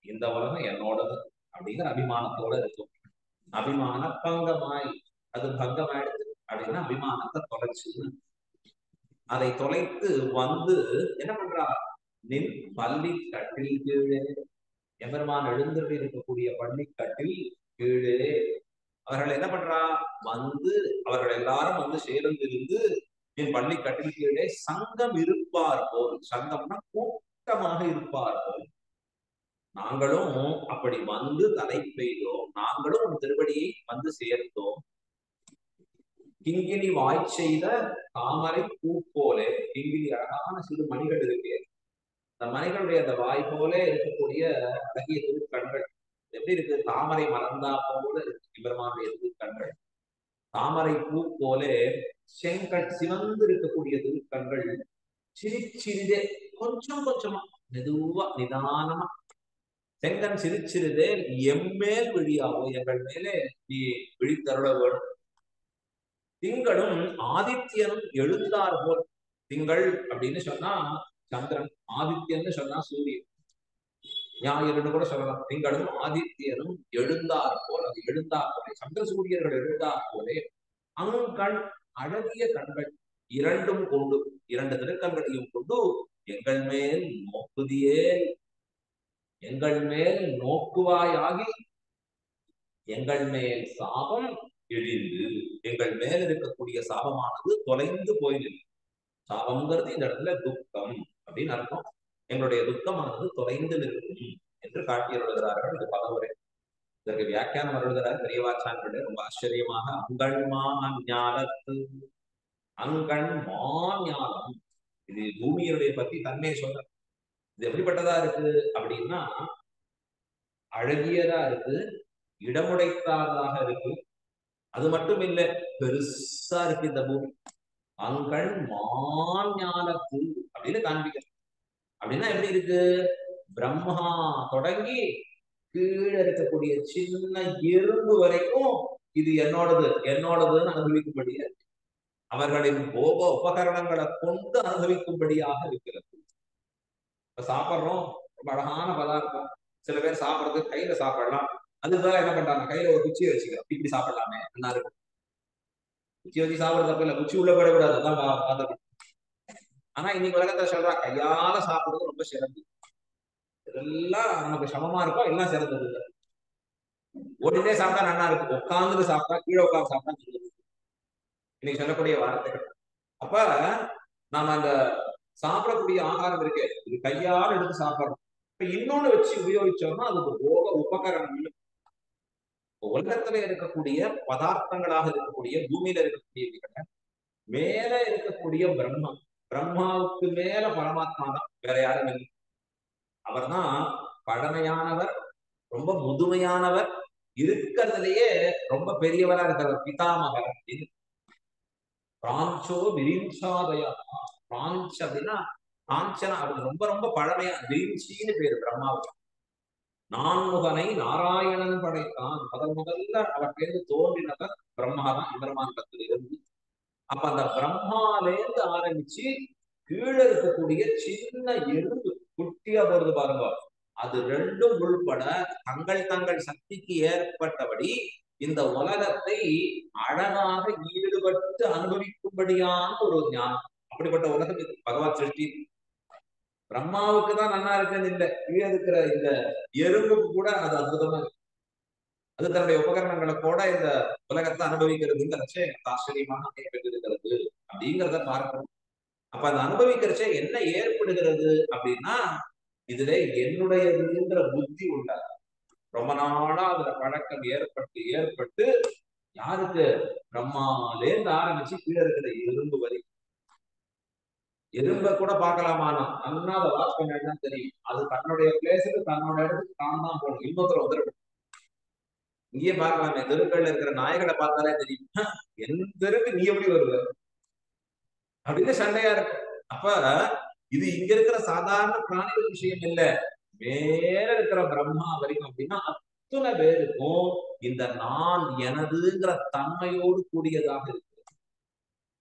இந்த உலகம் என்னோடது அப்படிங்கிற அபிமானத்தோட இருக்கும். அபிமான பங்கமாய் அது பங்கமாயிடுது அப்படின்னா அபிமானத்தை தொலைச்சு அதை தொலைத்து வந்து என்ன பண்றா? நின் பள்ளி கட்டில் கீழே எம்பெருமான் எழுந்திருக்க இருக்கக்கூடிய பள்ளிக்கட்டில் கீழே அவர்கள் என்ன பண்றா? வந்து அவர்கள் எல்லாரும் வந்து சேர்ந்திருந்து என் பள்ளிக்கட்டில் கீழே சங்கம் இருப்பார் போல். சங்கம்னா கூட்டமாக இருப்பார் போல். நாங்களும் அப்படி வந்து தலை பெய்தோம். நாங்களும் உன் திருவடியை வந்து சேர்ந்தோம். கிங்கினி வாய் செய்த தாமரை பூ போலே. கிங்கினி அழகான சிறு மணிகள் இருக்கு. அந்த மணிகளுடைய அந்த வாய் போல இருக்கக்கூடிய அழகிய திருக்கண்கள் எப்படி இருக்கு? தாமரை மலர்ந்தா போல இருக்கு பெருமானுடைய திருக்கண்கள். தாமரை பூ போல செங்கல் சிவந்து இருக்கக்கூடிய திருக்கண்கள் சிரிச்சிறிதே கொஞ்சம் கொஞ்சமா மெதுவா நிதானமா செங்கன் சிரிச்சிறிதே எம்மேல் விழியாவோ எங்கள் மேலே நீ விழித்தருள வேணும். திங்களும் ஆதித்யனும் எழுந்தார் போல். திங்கள் அப்படின்னு சொன்னா சந்திரன், ஆதித்யன்னு சொன்னா சூரியன், ஞாயிறுன்னு கூட சொல்லலாம். திங்களும் ஆதித்யனும் எழுந்தார் போல். அது எழுந்தார் போலே சந்திர சூரியர்கள் எழுந்தார் போலே அங்கண் அழகிய கண்கள் இரண்டும் கொண்டு இரண்டு திருக்கண்களையும் கொண்டு எங்கள் மேல் நோக்குதியே. எங்கள் மேல் நோக்குவாயாகி எங்கள் மேல் சாபம் இழிந்து எங்கள் மேல் இருக்கக்கூடிய சாபமானது தொலைந்து போயிடுது. சாபம்ங்கிறது இந்த இடத்துல துக்கம் அப்படின்னு அர்த்தம். எங்களுடைய துக்கமானது தொலைந்து நிற்கும் என்று காட்டி எழுதுகிறார்கள். இது பகவரே. இதற்கு வியாக்கியானம் எழுதுகிறார் பெரியவாச்சான்களே ரொம்ப ஆச்சரியமாக. அங்கண் ஞாலத்து அங்கண் ஞானம். இது பூமியினுடைய பத்தி தன்மையை சொல்ற. இது எப்படிப்பட்டதா இருக்கு அப்படின்னா அழகியதா இருக்கு, இடமுடைத்தாதாக இருக்கு. அது மட்டும் இல்ல, பெருசா இருக்கு இந்த பூமி. அங்கண் ஞானத்து அப்படின்னு காண்பிக்கிறது. அப்படின்னா எப்படி இருக்கு? பிரம்மா தொடங்கி கீழே இருக்கக்கூடிய சின்ன எறும்பு வரைக்கும் இது என்னோடது என்னோடதுன்னு அனுபவிக்கும்படியா அவர்களின் போக உபகரணங்களை கொண்டு அனுபவிக்கும்படியாக இருக்கிறது. இப்ப சாப்பிட்றோம், ரொம்ப அழகான பதார்த்தம். சில பேர் சாப்பிடுறது கையில சாப்பிடலாம். அதுதான் என்ன பண்றாங்க? கையில ஒரு குச்சியை வச்சுக்கிறோம், இப்படி சாப்பிடலாமே நல்லா இருக்கும். குச்சி வச்சு சாப்பிடுறது தப்பு இல்லை, குச்சி உள்ள போயிடக்கூடாது, அதான் பார்த்துக்கணும். ஆனா இன்னைக்கு உலகத்தை சொல்றா கையால சாப்பிடுறது ரொம்ப சிறந்து. இதெல்லாம் நமக்கு சமமா இருக்கும், எல்லாம் சிறந்தது இல்லை. ஓடிட்டே சாப்பிட்டா நல்லா இருக்கும், உட்கார்ந்து சாப்பிட்டா கீழே உட்கார்ந்து சாப்பிட்டா இன்னைக்கு சொல்லக்கூடிய வார்த்தைகள். அப்ப நாம அந்த சாப்பிடக்கூடிய ஆகாரம் இருக்கு, இது கையால் எடுத்து சாப்பிடணும். இப்ப இன்னொன்னு வச்சு உபயோகிச்சோம்னா அதுக்கு போக உபகரணம். உலகத்துல இருக்கக்கூடிய பதார்த்தங்களாக இருக்கக்கூடிய பூமியில இருக்கக்கூடிய மேல இருக்கக்கூடிய பிரம்மம், பிரம்மாவுக்கு மேல பரமாத்மா தான், வேற யாரும் இல்லை. அவர் தான் பழமையானவர், ரொம்ப முதுமையானவர், இருக்கிறதுலயே ரொம்ப பெரியவரா இருக்கிறவர், பிதாமகர். பிராஞ்சோ விரிஞ்சாதயா. பிராஞ்ச் அப்படின்னா காஞ்சனா, அவர் ரொம்ப ரொம்ப பழமையா விரிஞ்சின்னு பேரு பிரம்மாவுக்கு. நான்முகனை நாராயணன் படைத்தான். முதல்ல அவர்கிட்ட தோன்றினவர் பிரம்மா தான், இந்திரமாண்டத்தில் இருந்து. அப்ப அந்த பிரம்மாலேருந்து ஆரம்பிச்சு கீழே இருக்கக்கூடிய சின்ன எறும்பு குட்டியா போறது பாருங்க, அது ரெண்டும் உள்பட தங்கள் தங்கள் சக்திக்கு ஏற்பட்டபடி இந்த உலகத்தை அழகாக ஈடுபட்டு அனுபவிக்கும்படியான ஒரு ஞானம். அப்படிப்பட்ட உலகம் இது பகவத் சிருஷ்டி. பிரம்மாவுக்கு தான் நல்லா இருக்குன்னு இல்லை, கீழே இருக்கிற இந்த எறும்புக்கு கூட அது அற்புதமா இருக்கு. அது தன்னுடைய உபகரணங்களை கூட இந்த உலகத்தை அனுபவிக்கிறதுங்கிறச்சே ஆச்சரியமாக இருக்கிறது அப்படிங்கிறத பார்க்கணும். அப்ப அந்த அனுபவிக்கிறச்ச என்ன ஏற்படுகிறது அப்படின்னா, இதுல என்னுடையதுங்கிற புத்தி உண்டாது. ரொம்ப நாளா அதுல பழக்கம் ஏற்பட்டு ஏற்பட்டு யாருக்கு பிரம்மாலேருந்து ஆரம்பிச்சு கீழே இருக்கிற எறும்பு வரை. எறும்ப கூட பார்க்கலாமானா நல்லா அதை வாட்ச் பண்ணா தெரியும். அது தன்னுடைய பிளேஸுக்கு தன்னோட இடத்துக்கு தான் தான் போகணும். இன்னொருத்தர் வந்துடும். இங்கேயே பார்க்கலாமே, தெருக்கள்ல இருக்கிற நாய்களை பார்த்தாலே தெரியும். என் தெருக்கு நீ எப்படி வருவ அப்படின்னு சண்டையா இருக்கு. அப்ப இது இங்க இருக்கிற சாதாரண பிராணிகள் விஷயம் இல்ல, மேல இருக்கிற பிரம்மா வரைக்கும். அப்படின்னா அத்தனை பேருக்கும் இந்த நான் எனதுங்கிற தன்மையோடு கூடியதாக இருக்கு.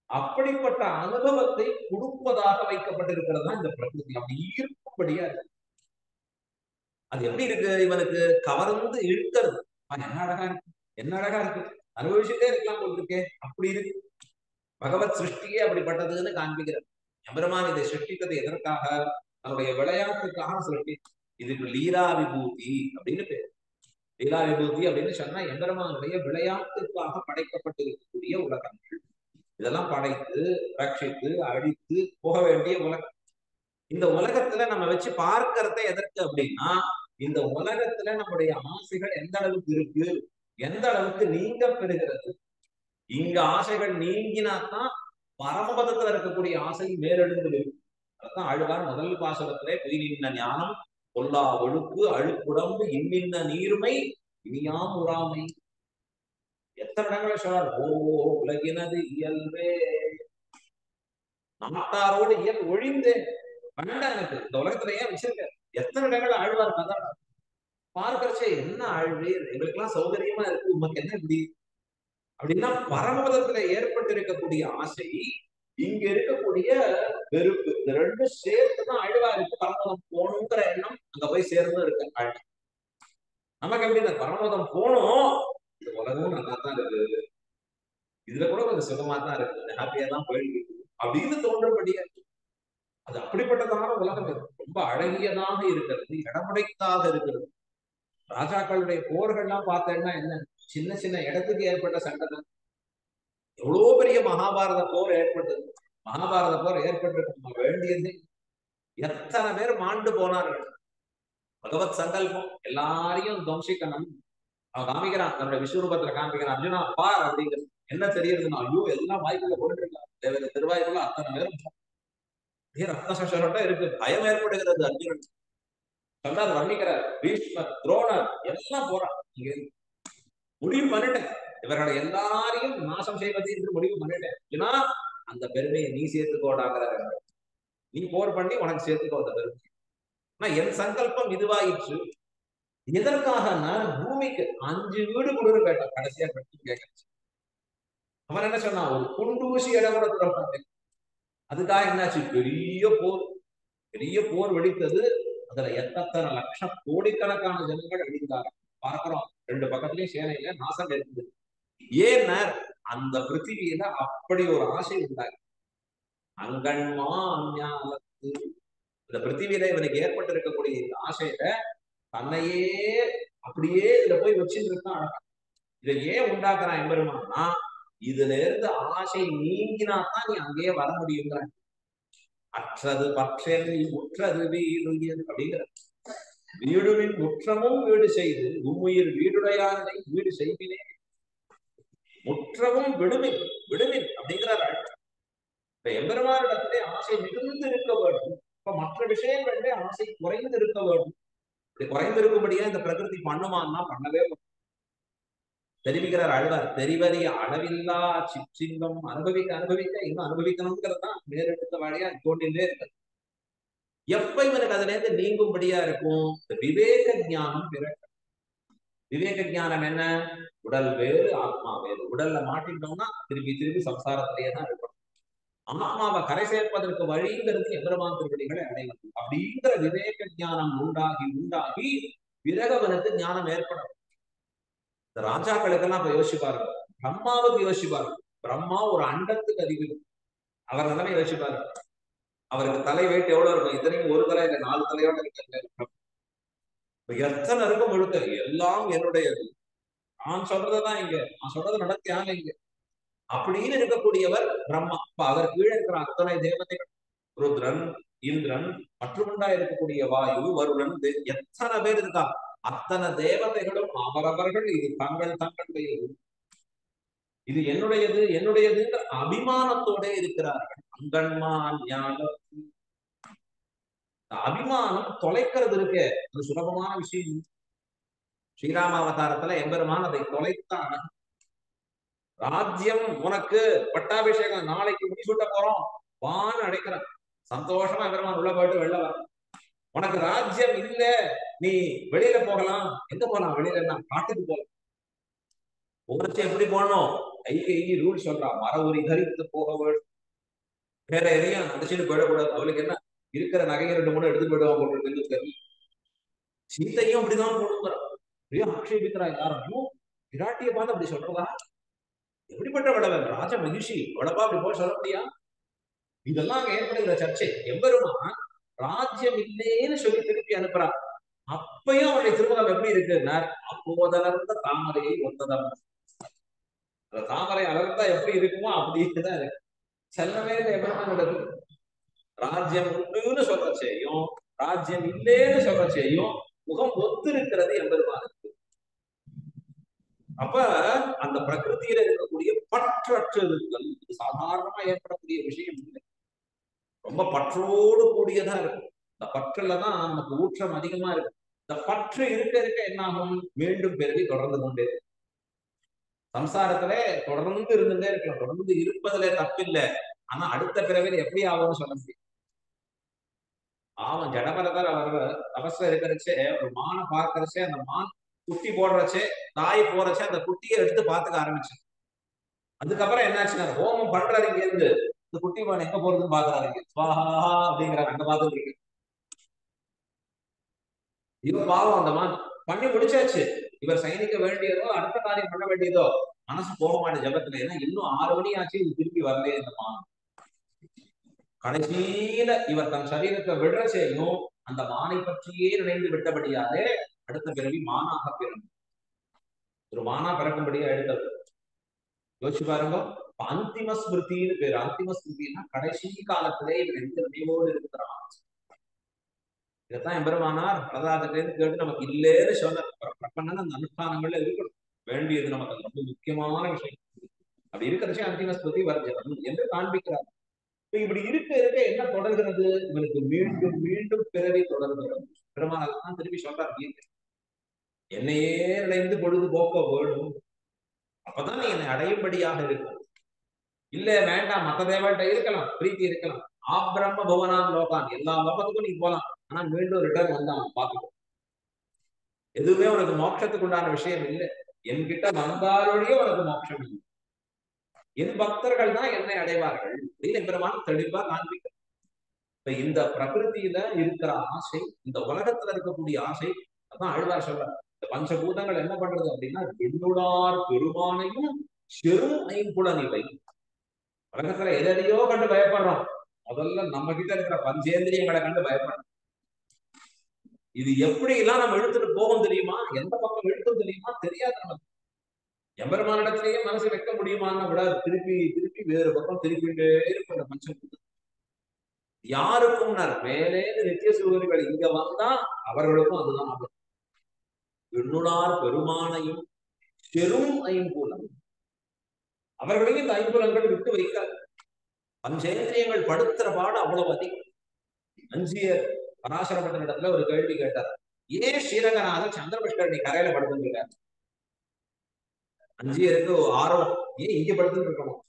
அப்படிப்பட்ட அனுபவத்தை கொடுப்பதாக வைக்கப்பட்டிருக்கிறது தான் இந்த பிரகிருதி. அப்படி ஈர்க்கும்படியா இருக்கு. அது எப்படி இருக்கு? இவனுக்கு கவர்ந்து இழுக்கிறது. என்ன அழகா இருக்கு, என்ன அழகா இருக்கு, அனுபவிச்சுட்டே இருக்கலாம் போல் இருக்கே, அப்படி இருக்கு. பகவத் சிருஷ்டியே அப்படிப்பட்டதுன்னு காண்பிக்கிறது. எம்பெருமான் இதை சிருஷ்டித்தது எதற்காக? தன்னுடைய விளையாட்டுக்காக சிருஷ்டி. இதுக்கு லீலா விபூதி அப்படின்னு பேர். லீலா விபூதி அப்படின்னு சொன்னா எம்பெருமானுடைய விளையாட்டுக்காக படைக்கப்பட்டிருக்கக்கூடிய உலகங்கள். இதெல்லாம் படைத்து ரட்சித்து அழித்து போக வேண்டிய உலகம். இந்த உலகத்துல நம்ம வச்சு பார்க்கறத எதற்கு அப்படின்னா, இந்த உலகத்துல நம்முடைய ஆசைகள் எந்த அளவுக்கு இருக்கு, எந்த அளவுக்கு நீங்க பெறுகிறது. இங்க ஆசைகள் நீங்கினாத்தான் பரமபதத்துல இருக்கக்கூடிய ஆசை மேலெழுந்து இருக்கு. அதான் ஆழ்வார் முதல் பாசனத்திலே பொய்நின்ன ஞானம் பொல்லா ஒழுக்கு அழுக்குடம்பு இன்னின்ன நீர்மை இனியாம் உறாமை. எத்தனை இடங்களை சொல்றார். ஓ உலகினது இயல்பே, நாட்டாரோடு இயல் ஒழிந்தேன் வேண்டாம் எனக்கு இந்த உலகத்துல ஏன் வச்சிருக்க. எத்தனை இடங்கள் ஆழ்வார் கதை பார்க்கறச்சே என்ன ஆழ்வீர், எங்களுக்கு எல்லாம் சௌகரியமா இருக்கு, உமக்கு என்ன இப்படி அப்படின்னா பரமபதத்துல ஏற்பட்டு இருக்கக்கூடிய ஆசை, இங்க இருக்கக்கூடிய வெறுப்பு, இந்த ரெண்டும் சேர்த்துதான் அழுவாருக்கு பரமபதம் போகணுங்கிற எண்ணம் அங்க போய் சேர்ந்து இருக்கு. அழகு நமக்கு எப்படி இந்த பரமபதம் போகணும், இந்த உலகமும் நல்லா தான் இருக்கு, இதுல கூட கொஞ்சம் சுகமா தான் இருக்கு, கொஞ்சம் ஹாப்பியா தான் போயிட்டு இருக்கு அப்படின்னு தோன்றபடியா. அது அப்படிப்பட்டதான உலகம் ரொம்ப அழகியதாக இருக்கிறது, இடமுடைத்தாக இருக்கிறது. ராஜாக்களுடைய போர்கள்லாம் பார்த்தேன்னா என்ன, சின்ன சின்ன இடத்துக்கு ஏற்பட்ட சண்டை. எவ்வளவு பெரிய மகாபாரத போர் ஏற்பட்டது. மகாபாரத போர் ஏற்பட்டிருக்க வேண்டியது. எத்தனை பேர் மாண்டு போனார்கள். பகவத் சங்கல்பம் எல்லாரையும் துவம்சிக்கணும். அவன் காமிக்கிறான், நம்முடைய விஸ்வரூபத்துல காமிக்கிறான். அர்ஜுனா பார் அப்படிங்கிறது என்ன தெரியுதுன்னா, ஐயோ எல்லாம் வாய்ப்புல போட்டுருக்கான். தேவையான திருவாய்க்குள்ள அத்தனை பேரும் ரத்னசோஷரோட இருக்கு. பயம் ஏற்படுகிறது. அர்ஜுனன் சொல்றாரு, வர்ணிக்கிறார். பீஷ்மர் துரோணர் எல்லாம் போறான். இங்க முடிவு பண்ணிட்டேன், இவர்களை எல்லாரையும் நாசம் செய்வது என்று முடிவு பண்ணிட்டேன். ஏன்னா அந்த பெருமையை நீ சேர்த்துக்கோடாங்கிற, நீ போர் பண்ணி உனக்கு சேர்த்துக்கோ அந்த பெருமை. ஆனா என் சங்கல்பம் இதுவாயிற்று. எதற்காக பூமிக்கு 5 வீடு கொடுன்னு கேட்டான். கடைசியா கட்டி கேட்கச்சு. அவன் என்ன சொன்னான், ஒரு குண்டூசி இடம் கூட தொடர்பாங்க. அதுக்காக என்னாச்சு, பெரிய போர் வெடித்தது. அதுல எத்தனை லட்சம் கோடிக்கணக்கான ஜனங்கள் அழிந்தாங்க. பார்க்கிறோம், 2 பக்கத்துலயும் சேனையில நாசம் இருக்குது. ஏன்னா அந்த பிருத்திவியில அப்படி ஒரு ஆசை உண்டாங்க. அங்கன்மா அஞ்ஞானத்து, இந்த பிருத்திவியில இவனுக்கு ஏற்பட்டு இருக்கக்கூடிய இந்த ஆசையில தன்னையே அப்படியே இதுல போய் வச்சுட்டு இருக்கான். இதை ஏன் உண்டாக்குறான் எம்பெருமான்னா, இதுல இருந்து ஆசை நீங்கினாத்தான் நீ அங்கேயே வர முடியுங்கிற. அற்றது பற்றென்று உற்றது வீடு அப்படிங்கிற, வீடுவின் முற்றமும் வீடு செய்து உம்முயிர் வீடுடையானை வீடு செய்வினே. முற்றமும் விடுவின் விடுவின் அப்படிங்கிறார். இப்ப எம்பெருமானிடத்திலே ஆசை மிகுந்து இருக்க வேண்டும். இப்ப மற்ற விஷயங்களிலே ஆசை குறைந்து இருக்க வேண்டும். இப்படி குறைந்து இருக்கும்படியா இந்த பிரகிருதி பண்ணுமான்னா பண்ணவே தெரிவிக்கிறார் ஆழ்வார். தெரிவறிய அளவில்லா சிற்றின்பம் அனுபவிக்க அனுபவிக்க இன்னும் அனுபவிக்கணுங்கிறது தான் நேரெடுத்த வாழியா தோண்டிலே இருக்கு. எப்ப இவனுக்கு அதுல இருந்து நீங்கும்படியா இருக்கும், விவேக ஞானம் பிறக்க. விவேக ஞானம் என்ன, உடல் வேறு ஆத்மா வேறு. உடல்ல மாட்டிட்டோம்னா திருப்பி திருப்பி சம்சாரத்திலேயே தான் இருக்கணும். ஆத்மாவை கரை சேர்ப்பதற்கு வழிங்கிறது எம்பெருமான் திருவடிகளை அடைவது. அப்படிங்கிற விவேக ஞானம் உண்டாகி உண்டாகி பிறகவனுக்கு ஞானம் ஏற்படும். இந்த ராஜாக்களுக்கெல்லாம் இப்ப யோசிச்சு பாருங்க, பிரம்மாவுக்கு யோசிச்சு பாருங்க. பிரம்மா ஒரு அண்டத்துக்கு அதிபதி. அவர் நிலைமை யோசிச்சு பாருங்க. அவருக்கு தலை வெயிட் எவ்வளவு இருக்கும், இத்தனையும் ஒரு தலை இல்லை 4 தலையோட இருக்கு. எத்தனை இருக்கும் முழுக்க, எல்லாம் என்னுடையது, நான் சொல்றதுதான் இங்க, நான் சொல்றது நடத்தியாங்க இங்க அப்படின்னு இருக்கக்கூடியவர் பிரம்மா. இப்ப அவர் கீழே இருக்கிற அத்தனை தேவதைகள் ருத்ரன், இந்திரன், மற்றுமுண்டா இருக்கக்கூடிய வாயு, வருணன், எத்தனை பேர் இருக்கா, அத்தனை தேவதைகளும் அவரவர்கள் இது தங்கள் தங்களுடைய இது என்னுடையது என்னுடையதுன்ற அபிமானத்தோட இருக்கிறார்கள். அங்கன்மான் ஞான அபிமானம் தொலைக்கிறது இருக்கு, அது சுலபமான விஷயம். ஸ்ரீராம அவதாரத்துல எம்பெருமான் அதை தொலைத்தான். ராஜ்யம் உனக்கு பட்டாபிஷேகம் நாளைக்கு முடிசூட்ட போறோம் வான்னு அடைக்கிறான். சந்தோஷமா எம்பெருமான் உள்ள போயிட்டு வெளில வர, உனக்கு ராஜ்யம் இல்ல நீ வெளியில போகலாம். எங்க போகலாம் வெளியில, என்ன காட்டுக்கு போகலாம். போச்சு எப்படி போகணும், கைகை ரூல் சொல்றா, மர உரி தரித்து போக வேண்டும், வேற எதையும் நினைச்சுட்டு போயிடக்கூடாது. அவளுக்கு என்ன இருக்கிற நகையை 2 3 எடுத்து போயிடுவாங்க தெரியல. சீத்தையும் அப்படிதான் போடுங்கிறான். ஆக்ஷேபிக்கிறா யாரும், விராட்டியை பார்த்து அப்படி சொல்றதா, எப்படிப்பட்ட வளவன் ராஜ மகிழ்ச்சி வளவா அப்படி போய் சொல்ல முடியா. இதெல்லாம் அங்க ஏற்படுகிற சர்ச்சை. எம்பெருமான் ராஜ்யம் இல்லேன்னு சொல்லி திருப்பி அனுப்புறான். அப்பயும் அவனுடைய திருமணம் எப்படி இருக்குன்னா, அப்போதலர்ந்த தாமரையை ஒத்ததம். அந்த தாமரை அலர்ந்தா எப்படி இருக்குமோ அப்படிதான் இருக்கு. செல்லவே எம்பெருமான் ராஜ்யம் உண்டுன்னு சொல்ற செய்யும், ராஜ்யம் இல்லேன்னு சொல்ற செய்யும் முகம் ஒத்து இருக்கிறது எம்பெருமானுக்கு. அப்ப அந்த பிரகிருதியில இருக்கக்கூடிய பற்றற்றுதல் சாதாரணமா ஏற்படக்கூடிய விஷயம் இல்லை, ரொம்ப பற்றோடு கூடியதா இருக்கும். இந்த பற்றுலதான் நமக்கு ஊற்றம் அதிகமா இருக்கு. இந்த பற்று இருக்க இருக்க என்ன ஆகும், மீண்டும் பிறவி தொடர்ந்து கொண்டே சம்சாரத்துல தொடர்ந்து இருந்துட்டே இருக்கலாம். தொடர்ந்து இருப்பதுல தப்பில்லை, ஆனா அடுத்த பிறவில எப்படி ஆகும்னு சொல்ல முடியும். அவன் ஜடபரதர் அவர் அவசரம் இருக்கிறச்சே ஒரு மானை பார்க்கறச்சே, அந்த மான் குட்டி போடுறச்சே, தாய் போறச்சே அந்த குட்டியை எடுத்து பார்த்துக்க ஆரம்பிச்சு. அதுக்கப்புறம் என்னாச்சுன்னா ஹோமம் பண்றாரு, இங்க இருந்து இந்த குட்டி மான் எங்க போறதுன்னு பாக்குறாரு, ஸ்வாஹா அப்படிங்கிறாங்க, அங்க பார்த்துட்டு இருக்கு. இவர் பாவம் அந்த மான் பண்ணி முடிச்சாச்சு, இவர் சைனிக்க வேண்டியதோ அடுத்த காரியம் பண்ண வேண்டியதோ மனசு போக மாட்டேன் ஜபத்துல. ஏன்னா இன்னும் 6 மணி ஆச்சு, இது திருப்பி வரலையே இந்த மான். கடைசியில இவர் தன் சரீரத்தை விடுற செய்யும் அந்த மானை பற்றியே நினைந்து விட்டபடியாலே அடுத்த பிறவி மானாக பிறந்து ஒரு மானா பிறக்கும்படியா எடுத்தது. யோசிச்சு பாருங்க. அந்திம ஸ்மிருதின்னு பேரு. அந்திம ஸ்மிருதினா கடைசி காலத்திலே இவர் எந்த நினைவோடு இருக்கிறான். இதைத்தான் எம்பெருமானார் பிரதாதத்திலேருந்து கேட்டு நமக்கு இல்லேன்னு சொன்ன பிரபன்னன் அந்த அனுஷ்டானங்கள்ல இருக்கணும். வேண்டியது நமக்கு ரொம்ப முக்கியமான விஷயம். அப்படி இருக்கிறச்சே அந்திம ஸ்மிருதி வருகிறது என்று காண்பிக்கிறார். இப்படி இருக்க இருக்க என்ன தொடர்கிறது, இவனுக்கு மீண்டும் மீண்டும் பிறவி தொடர்கிறது. பெருமாள் தான் திருப்பி சொல்றார், என்னையே நினைந்து பொழுது போக்க வேணும், அப்பதான் நீ என்னை அடையும்படியாக இருக்கும். இல்ல வேண்டாம், மத்த தேவன்கிட்ட இருக்கலாம், பிரீத்தி இருக்கலாம், ஆப்ரம்ம புவனான் லோகான், எல்லா லோகத்துக்கும் நீ போலாம், ஆனா மீண்டும் ரிட்டர்ன் வந்தான் பாத்துக்கோ. எதுவுமே உனக்கு மோட்சத்துக்கு உண்டான விஷயம் இல்லை. என்கிட்ட வந்தாலொழிய உனக்கு மோட்சம் இல்லை. என் பக்தர்கள் தான் என்னை அடைவார்கள் அப்படின்னு பெருமான் தெளிவா காண்பிக்க. இப்ப இந்த பிரகிருதியில இருக்கிற ஆசை, இந்த உலகத்துல இருக்கக்கூடிய ஆசை, அதான் ஆழ்வார் சொல்ற, இந்த பஞ்சபூதங்கள் என்ன பண்றது அப்படின்னா, என்னுடார் பெருமானையும் செரும் ஐம்புலன் இவை. உலகத்துல எதையோ கண்டு பயப்படுறோம், முதல்ல நம்ம கிட்ட இருக்கிற பஞ்சேந்திரியங்களை கண்டு பயப்படுறோம். இது எப்படி எல்லாம் நம்ம இழுத்துட்டு போகும் தெரியுமா, எந்த பக்கம் இழுத்தும் தெரியுமா தெரியாது நமக்கு. எம்பெருமானிடத்திலேயே மனசு வைக்க முடியுமான்னு விட திருப்பி திருப்பி வேறு பக்கம் திருப்பிட்டே இருக்கும் இந்த பஞ்சபூதம். யாருக்கும் மேலே நித்திய சூரியர்கள் இங்க வந்தா அவர்களுக்கும் அதுதான் ஆகும். எண்ணுளார் பெருமானையும் பெரும் ஐம்புலம், அவர்களையும் இந்த ஐம்புலங்கள் விட்டு வைக்காது. பஞ்சேந்திரியங்கள் படுத்துற பாடு அவ்வளவு அதிகம். அஞ்சியர் பராசரப்பட்ட இடத்துல ஒரு கேள்வி கேட்டார், ஏன் ஸ்ரீரங்கநாதர் சந்திரபுஷ்கரணி கரையில படுத்துட்டு இருக்காரு? அஞ்சியருக்கு ஆர்வம், ஏன் இங்க படுத்துட்டு இருக்கணும்?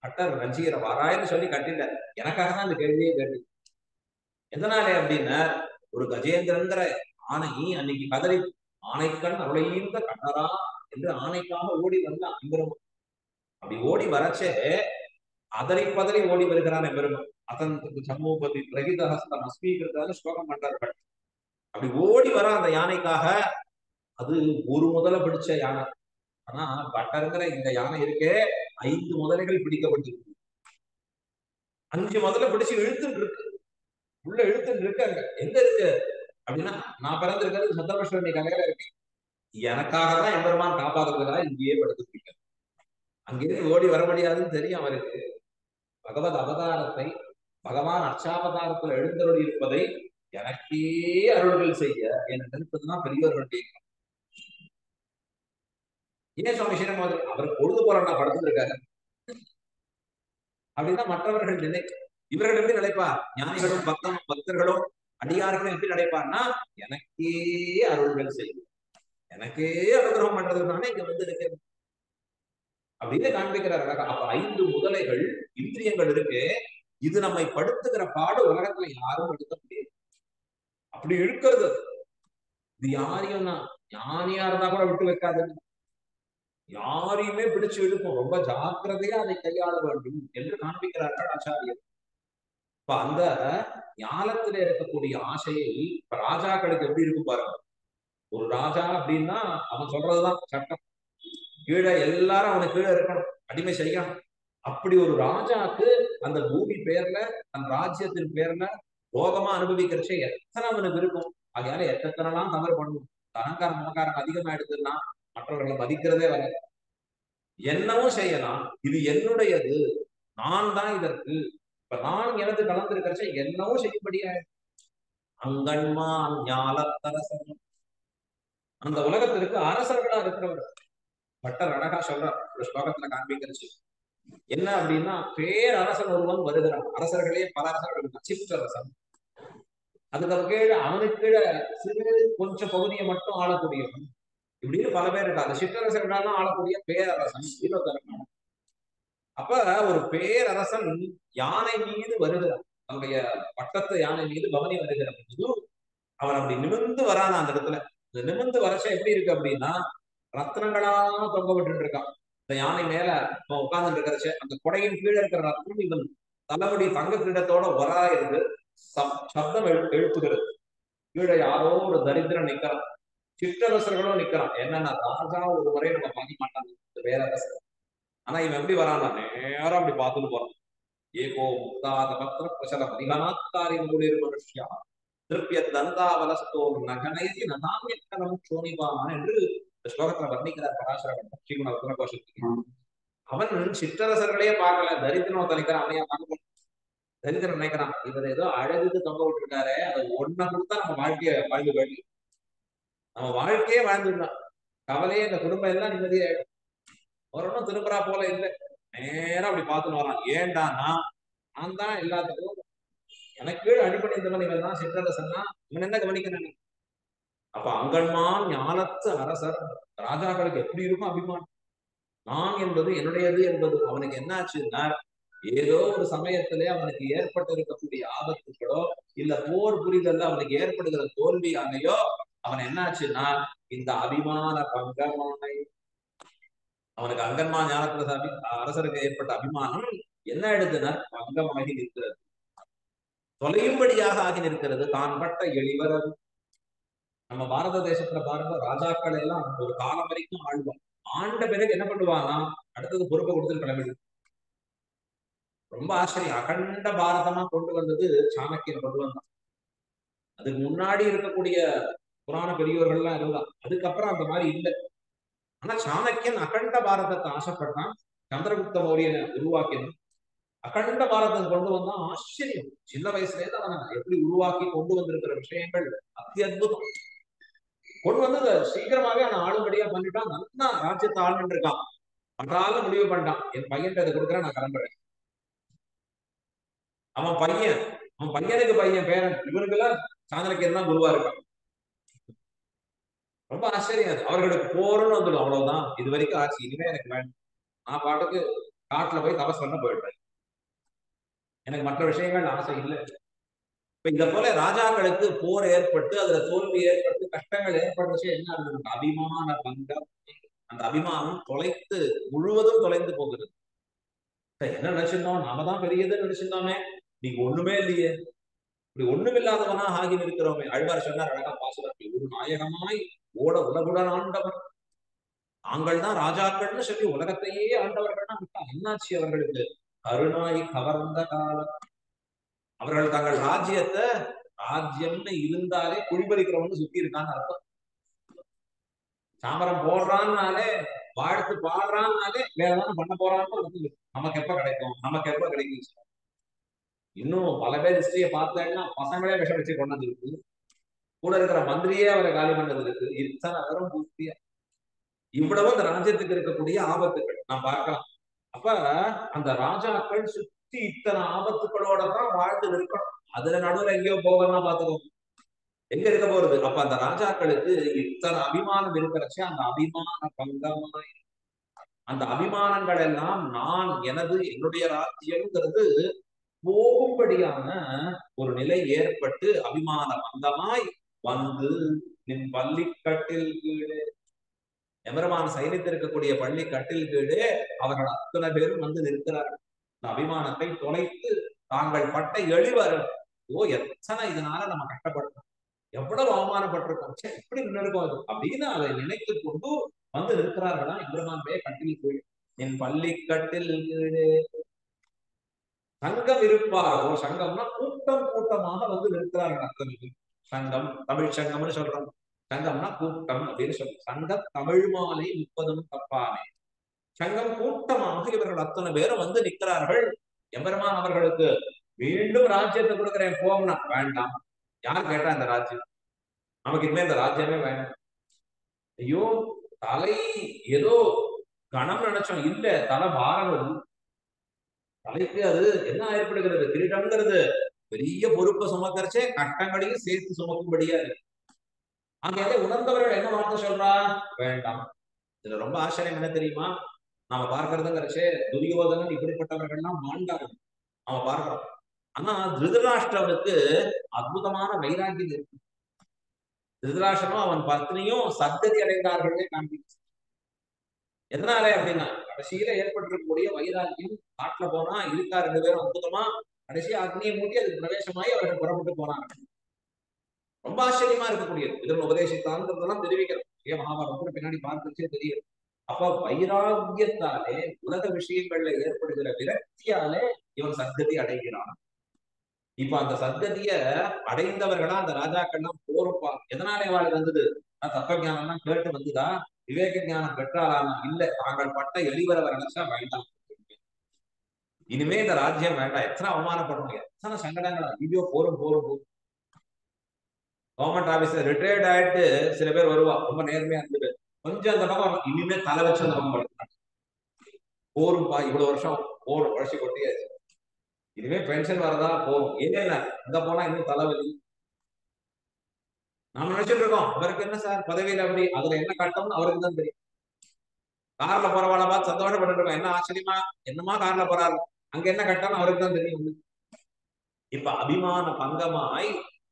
கட்டார் அஞ்சியரை வாராயன்னு சொல்லி கட்டிட்டார். எனக்காக தான் இந்த கேள்வியே கேட்டு. எதனாலே அப்படின்னா, ஒரு கஜேந்திரங்கிற ஆனை அன்னைக்கு கதறி ஆனைக்கண் அருளையீந்த கண்ணரா என்று ஆனைக்காக ஓடி வந்தான் எம்பெருமான். அப்படி ஓடி வரச்சே அதரை பதறி ஓடி வருகிறான் எம்பெருமான். அதன் சமூகத்தி பிரகிதஹஸ்தம் அஸ்மீகிருத்தான்னு ஸ்லோகம் பண்றார்கள். அப்படி ஓடி வர அந்த யானைக்காக, அது ஒரு முதல பிடிச்ச யானை. ஆனா பட்டருங்கிற இந்த யானை இருக்கே 5 முதலைகள் பிடிக்கப்பட்டிருக்கு. 5 முதல்ல பிடிச்சு இழுத்துட்டு இருக்கு, உள்ள இழுத்துட்டு இருக்கு. அங்க எங்க இருக்கு அப்படின்னா, நான் பிறந்திருக்கிறது சந்திரபுஷ்கரணி கரையில இருக்கு, எனக்காக தான் எம்பெருமான் காப்பாத்துறதுக்காக இங்கேயே படுத்துட்டு இருக்க. அங்கிருந்து ஓடி வர முடியாதுன்னு தெரியும் அவருக்கு. பகவத் அவதாரத்தை பகவான் அர்ச்சாவதாரத்துல எழுந்தருளி இருப்பதை எனக்கே அருள்கள் செய்ய என நினைப்பதுதான் பெரியவர்களுடைய. ஏன் சுவாமி ஸ்ரீரங்கநாதர் அவர் பொழுது போறாண்டா படுத்து இருக்காரு அப்படின்னா மற்றவர்கள் இவர்கள் எப்படி நினைப்பார்? ஞானிகளும் பக்தர்களும் அடியார்களும் எப்படி நினைப்பார்னா, எனக்கே அருள்கள் செய்யும், எனக்கே அனுகிரகம் பண்றதுனால இங்க வந்து இருக்கிறது அப்படின்னு காண்பிக்கிறார். அப்ப 5 முதலைகள் இந்திரியங்கள் இருக்கு. இது நம்மை படுத்துகிற பாடு உலகத்துல யாரும் எடுக்க முடியாது. அப்படி இழுக்கிறது. இது யாரையும் தான் ஞானியா இருந்தா கூட விட்டு வைக்காது. யாரையுமே பிடிச்சு இழுக்கும். ரொம்ப ஜாக்கிரதையா அதை கையாள வேண்டும் என்று காண்பிக்கிறார்கள் ஆச்சாரியர். இப்ப அந்த ஞானத்துல இருக்கக்கூடிய ஆசையை இப்ப ராஜாக்களுக்கு எப்படி இருக்கும் பாருங்க. ஒரு ராஜா அப்படின்னா அவன் சொல்றதுதான் சட்டம். கீழே எல்லாரும் அவனுக்கு கீழே இருக்கணும், அடிமை செய்யணும். அப்படி ஒரு ராஜாக்கு அந்த பூமி பேர்ல, தன் ராஜ்யத்தின் பேர்ல போகமா அனுபவிக்கிறச்சே எத்தனை அவனுக்கு இருக்கும். அதனால எத்தனைலாம் தவறு பண்ணணும். அகங்காரம் மமக்காரம் அதிகமா எடுத்துன்னா மற்றவர்களை மதிக்கிறதே வர. என்னவும் செய்யலாம், இது என்னுடையது, நான் தான் இதற்கு. இப்ப நான் எனது கலந்திருக்கிறச்ச என்னவும் செய்யும்படியா அங்கன்மா ஞாலத்தரசன். அந்த உலகத்திற்கு அரசர்களா இருக்கிறவர் பட்டர் அழகா சொல்றார் ஒரு ஸ்லோகத்துல காண்பிக்கிறச்சு. என்ன அப்படின்னா, பேரரசன் ஒருவன் வருகிறான். அரசர்களே பல அரசர்கள். சிற்றரசன், அதுக்கு கீழே அவனுக்கு கீழே சிறு கொஞ்சம் பகுதியை மட்டும் ஆளக்கூடியவன். இப்படின்னு பல பேர் இருக்காங்க. சிற்றரசர்களாலும் ஆளக்கூடிய பேரரசன் இன்னொருத்தன். அப்ப ஒரு பேரரசன் யானை மீது வருகிறான். தன்னுடைய பட்டத்து யானை மீது பவனி வருகிற போது அவன் அப்படி நிமிர்ந்து வரான். அந்த இடத்துல இந்த நிமிர்ந்து வரச்ச எப்படி இருக்கு அப்படின்னா, ரத்னங்களா தொங்க விட்டு இருக்கான். இந்த யானை மேல உட்கார்ந்து இருக்கிறச்ச அந்த கொடையின் கீழே இருக்கிற ரத்னம் இவன் தலைமுடி தங்க கிரீடத்தோட வரா இருந்து சப்தம் எழுப்புகிறது. கீழே யாரோ ஒரு தரித்திரன் நிக்கிறான். சிற்றரசர்களும் நிக்கிறான். என்னன்னா, ராஜா ஒரு முறை நம்ம பார்க்க மாட்டாங்க பேரரசர். ஆனா இவன் எப்படி வரான்னா, நேரம் அப்படி பார்த்துட்டு போறான். ஏகோ முக்தாத பத்திர பிரசல அதிகாரி மூலிர் மனுஷியா திருப்பிய தந்தாவலஸ்தோ நகனைசி நதாமியக்கலம் சோனிவான் என்று ஸ்லோகத்துல வர்ணிக்கிறார் பராசரன் ஸ்ரீகுண கோஷத்துக்கு. அவன் சிற்றரசர்களையே பார்க்கல, தரித்திரனோ தலைக்கிறான். அவனையா பார்க்க தரித்திரன் நினைக்கிறான், இவர் ஏதோ அழகுக்கு தொங்க விட்டுருக்காரு, அதை ஒன்ன கொடுத்தா நம்ம வாழ்க்கைய வாழ்ந்து போயிடு, நம்ம வாழ்க்கையே வாழ்ந்துடலாம், கவலையே இந்த குடும்பம் எல்லாம் நிம்மதியாயிடும். ஒன்னும் திரும்புறா போல இல்லை. நேரம் அப்படி பார்த்துன்னு வரான். ஏண்டான்னா, நான் தான் எல்லாத்துக்கும் எனக்கு அடிப்படை இருந்தவன் இவன் தான் சிற்றரசன்னா, இவன் என்ன கவனிக்கிறாங்க. அப்ப அங்கன்மான் ஞானத்து அரசர் ராஜாக்களுக்கு எப்படி இருக்கும் அபிமானம். நான் என்பது என்னுடையது என்பது அவனுக்கு என்ன ஆச்சுன்னா, ஏதோ ஒரு சமயத்திலே அவனுக்கு ஏற்பட்டு இருக்கக்கூடிய ஆபத்துகளோ இல்ல போர் புரிதல்ல அவனுக்கு ஏற்படுகிற தோல்வியாலையோ அவன் என்ன ஆச்சுன்னா, இந்த அபிமான பங்கமானை அவனுக்கு அங்கன்மா ஞானத்துல அரசருக்கு ஏற்பட்ட அபிமானம் என்ன எடுத்துனா பங்கமாகி நிற்கிறது, தொலையும்படியாக ஆகி நிற்கிறது. தான் பட்ட எளிவர். நம்ம பாரத தேசத்துல பாருங்க, ராஜாக்கள் எல்லாம் ஒரு காலம் வரைக்கும் ஆழ்வான். ஆண்ட பிறகு என்ன பண்ணுவான்னா, அடுத்தது பொறுப்பை கொடுத்துட்டு கிளம்பிடு. ரொம்ப ஆச்சரியம். அகண்ட பாரதமா கொண்டு வந்தது சாணக்கியன் கொண்டு வந்தான். அதுக்கு முன்னாடி இருக்கக்கூடிய புராண பெரியோர்கள்லாம் இருந்தான். அதுக்கப்புறம் அந்த மாதிரி இல்லை. ஆனா சாணக்கியன் அகண்ட பாரதத்தை ஆசைப்பட்டான். சந்திரகுப்த மௌரியனை உருவாக்கினான். அகண்ட பாரதம் கொண்டு வந்தா ஆச்சரியம். சின்ன வயசுல இருந்து அவனை எப்படி உருவாக்கி கொண்டு வந்திருக்கிற விஷயங்கள் அத்தியுதம். கொண்டு வந்து சீக்கிரமாவே அவன் ஆளும்படியா பண்ணிட்டான். நல்லா ராஜ்யத்தை ஆளுன்னு இருக்கான். பண்றால முடிவு பண்ணிட்டான், என் பையன் இதை கொடுக்குறேன், நான் கிளம்புறேன். அவன் பையனுக்கு பையன் பேரன் இவனுக்கு எல்லாம் சாணக்கியன் தான் குருவா இருக்கான். ரொம்ப ஆச்சரியம். அது அவர்களுக்கு போறன்னு வந்துடும், அவ்வளவுதான். இது வரைக்கும் ஆச்சு, இனிமே எனக்கு வேணும். நான் பாட்டுக்கு காட்டுல போய் தபஸ் பண்ண போயிடுறேன், எனக்கு மற்ற விஷயங்கள் ஆசை இல்லை. இப்ப இத போல ராஜாக்களுக்கு போர் ஏற்பட்டு அதுல தோல்வி ஏற்பட்டு கஷ்டங்கள் ஏற்படுச்சு. என்ன ஆகுது, அபிமான பங்கம். அந்த அபிமானம் முழுவதும் தொலைந்து போகிறது. என்ன நினைச்சிருந்தோம், நாம தான் பெரியதுன்னு நினைச்சிருந்தோமே, நீங்க ஒண்ணுமே இல்லையே, இப்படி ஒண்ணும் இல்லாதவனா ஆகி இருக்கிறோமே. அழ்வார் சொன்னார் அழகா பாசுரத்தில், ஒரு நாயகமாய் ஓட உலகுடன் ஆண்டவர் தாங்கள் தான் ராஜாக்கள்னு சொல்லி உலகத்தையே ஆண்டவர்கள்னா என்னாச்சு அவர்களுக்கு? கருணாய் கவர்ந்த காலம். அவர்கள் தங்கள் ராஜ்யத்தை ராஜ்யம்னு இருந்தாலே குடிபறிக்கிறவங்க சுத்தி இருக்கான்னு அர்த்தம். சாமரம் போடுறான்னாலே வாழ்த்து பாடுறான்னாலே வேற ஏதாவது பண்ண போறான்னு அர்த்தம். நமக்கு எப்ப கிடைக்கும், நமக்கு எப்ப கிடைக்கும். இன்னும் பல பேர் ஹிஸ்டரியை பார்த்தேன்னா பசங்களே விஷம் வச்சு கொண்டது இருக்கு, கூட இருக்கிற மந்திரியே அவரை காலி பண்ணது இருக்கு. இத்தனை வரும் பூர்த்தியா இவ்வளவு அந்த ராஜ்யத்துக்கு இருக்கக்கூடிய ஆபத்துகள் நான் பார்க்கலாம். அப்ப அந்த ராஜாக்கள் சுத்தி இத்தனை ஆபத்துகளோட தான் வாழ்ந்து இருக்கணும். அதுல நடுவுல எங்கேயோ போகலாம் பாத்துக்கோங்க, எங்க இருக்க போறது? அப்ப அந்த ராஜாக்களுக்கு இத்தனை அபிமானம் இருக்கிறச்சே அந்த அபிமான பங்கமாய் அந்த அபிமானங்கள் எல்லாம் நான் எனது என்னுடைய ராஜ்யம்ங்கிறது போகும்படியான ஒரு நிலை ஏற்பட்டு அபிமான பங்கமாய் வந்து நின் பள்ளிக்கட்டில் கீழே எமரமான சைனித்திருக்கக்கூடிய பள்ளி கட்டில் கீழே அவர்கள் அத்தனை பேரும் வந்து நிற்கிறார்கள். அபிமானத்தை தொலைத்து தாங்கள் பட்ட எளிவரும். ஓ எத்தனை இதனால நம்ம கஷ்டப்பட்டோம், எவ்வளவு அவமானப்பட்டிருக்கோம், எப்படி நின்றுருக்கோம் அது அப்படின்னு அதை நினைத்து கொண்டு வந்து நிற்கிறார்களா இப்ரஹாமே கட்டில் கீழே என் பள்ளி கட்டில் கீழே. சங்கம் இருப்பாரோ, சங்கம்னா கூட்டம் கூட்டமாக வந்து நிற்கிறார்கள் அத்தனை பேர். சங்கம் தமிழ் சங்கம்னு சொல்றோம், சங்கம்னா கூட்டம் அப்படின்னு சொல்றோம். சங்கம் தமிழ் மாலை 30 தப்பானே. சங்கம் கூட்டமாக இவர்கள் அத்தனை பேரும் வந்து நிற்கிறார்கள். எம்பெருமான் அவர்களுக்கு மீண்டும் ராஜ்யத்தை கொடுக்கிறேன் போம்னா வேண்டாம். யார் கேட்டா இந்த ராஜ்யம்? நமக்கு இனிமே இந்த ராஜ்யமே வேண்டாம். ஐயோ தலை ஏதோ கணம் நினைச்சோம், இல்ல தலை பாரம். தலைக்கு அது என்ன ஏற்படுகிறது? கிரீடம்ங்கிறது பெரிய பொறுப்பை சுமக்கரிச்சே கட்டங்களையும் சேர்த்து சுமக்கும்படியா இருக்கு. அங்கே உணர்ந்தவர்கள் என்ன வார்த்தை சொல்றா? வேண்டாம். இதுல ரொம்ப ஆச்சரியம் என்ன தெரியுமா? நாம பார்க்கறதுங்கிறச்சே துரியோதனன் இப்படிப்பட்டவர்கள்லாம் மாண்டார்கள் நாம பார்க்கிறோம். ஆனா திருதராஷ்டிரனுக்கு அற்புதமான வைராக்கியம் இருக்கு. திருதராஷ்டிரனும் அவன் பத்னியும் சத்ததி அடைந்தார்களே காண்பிச்சு. எதனாலே அப்படின்னா கடைசியில ஏற்பட்டிருக்கக்கூடிய வைராக்கியம். காட்டுல போனா இருக்கா 2 பேரும் அற்புதமா கடைசியா அக்னியை மூட்டி அதுக்கு பிரவேசமாயி அவர்கள் புறப்பட்டு போனாங்க. ரொம்ப ஆச்சரியமா இருக்கக்கூடியது. இதன் உபதேசித்தான்றதெல்லாம் தெரிவிக்கிறோம். ஏன் மகாபாரதத்துல பின்னாடி பார்த்துச்சே தெரியும். அப்ப வைராக்கியத்தாலே உலக விஷயங்கள்ல ஏற்படுகிற விரக்தியாலே இவன் சத்கதி அடைகிறான். இப்ப அந்த சத்கதிய அடைந்தவர்களா அந்த ராஜாக்கள்லாம் போறப்பா. எதனாலே வாழ் வந்தது? தத்துவ ஞானம் எல்லாம் கேட்டு வந்துதா? விவேக ஞானம் பெற்றாரானா? இல்ல, தாங்கள் பட்ட எளிவரவர் நினைச்சா வேண்டாம், இனிமே இந்த ராஜ்யம் வேண்டாம். எத்தனை அவமானப்படணும், எத்தனை சங்கடங்களா, ஐயோ போரும் போரும் போரும். கவர்மெண்ட் ஆபீஸ்ல ரிட்டையர்ட் ஆயிட்டு சில பேர் வருவா, ரொம்ப நேர்மையா இருந்தது. கொஞ்சம் அந்த பக்கம் இனிமே தலை வச்சு அந்த பக்கம் போரும்பா, இவ்வளவு வருஷம் போரும் உழைச்சி கொட்டியாச்சு, இனிமே பென்ஷன் வரதா போரும். ஏன்னா அங்க போனா இன்னும் தலைவலி. நாம நினைச்சிட்டு இருக்கோம் அவருக்கு என்ன சார் பதவியில அப்படி, அதுல என்ன கட்டம்னு அவருக்கு தான் தெரியும். கார்ல போறவாள பார்த்து சந்தோஷப்பட்டு இருக்கோம், என்ன ஆச்சரியமா என்னமா கார்ல போறாரு, அங்க என்ன கட்டம்னு அவருக்கு தான் தெரியும். இப்ப அபிமான பங்கமாய்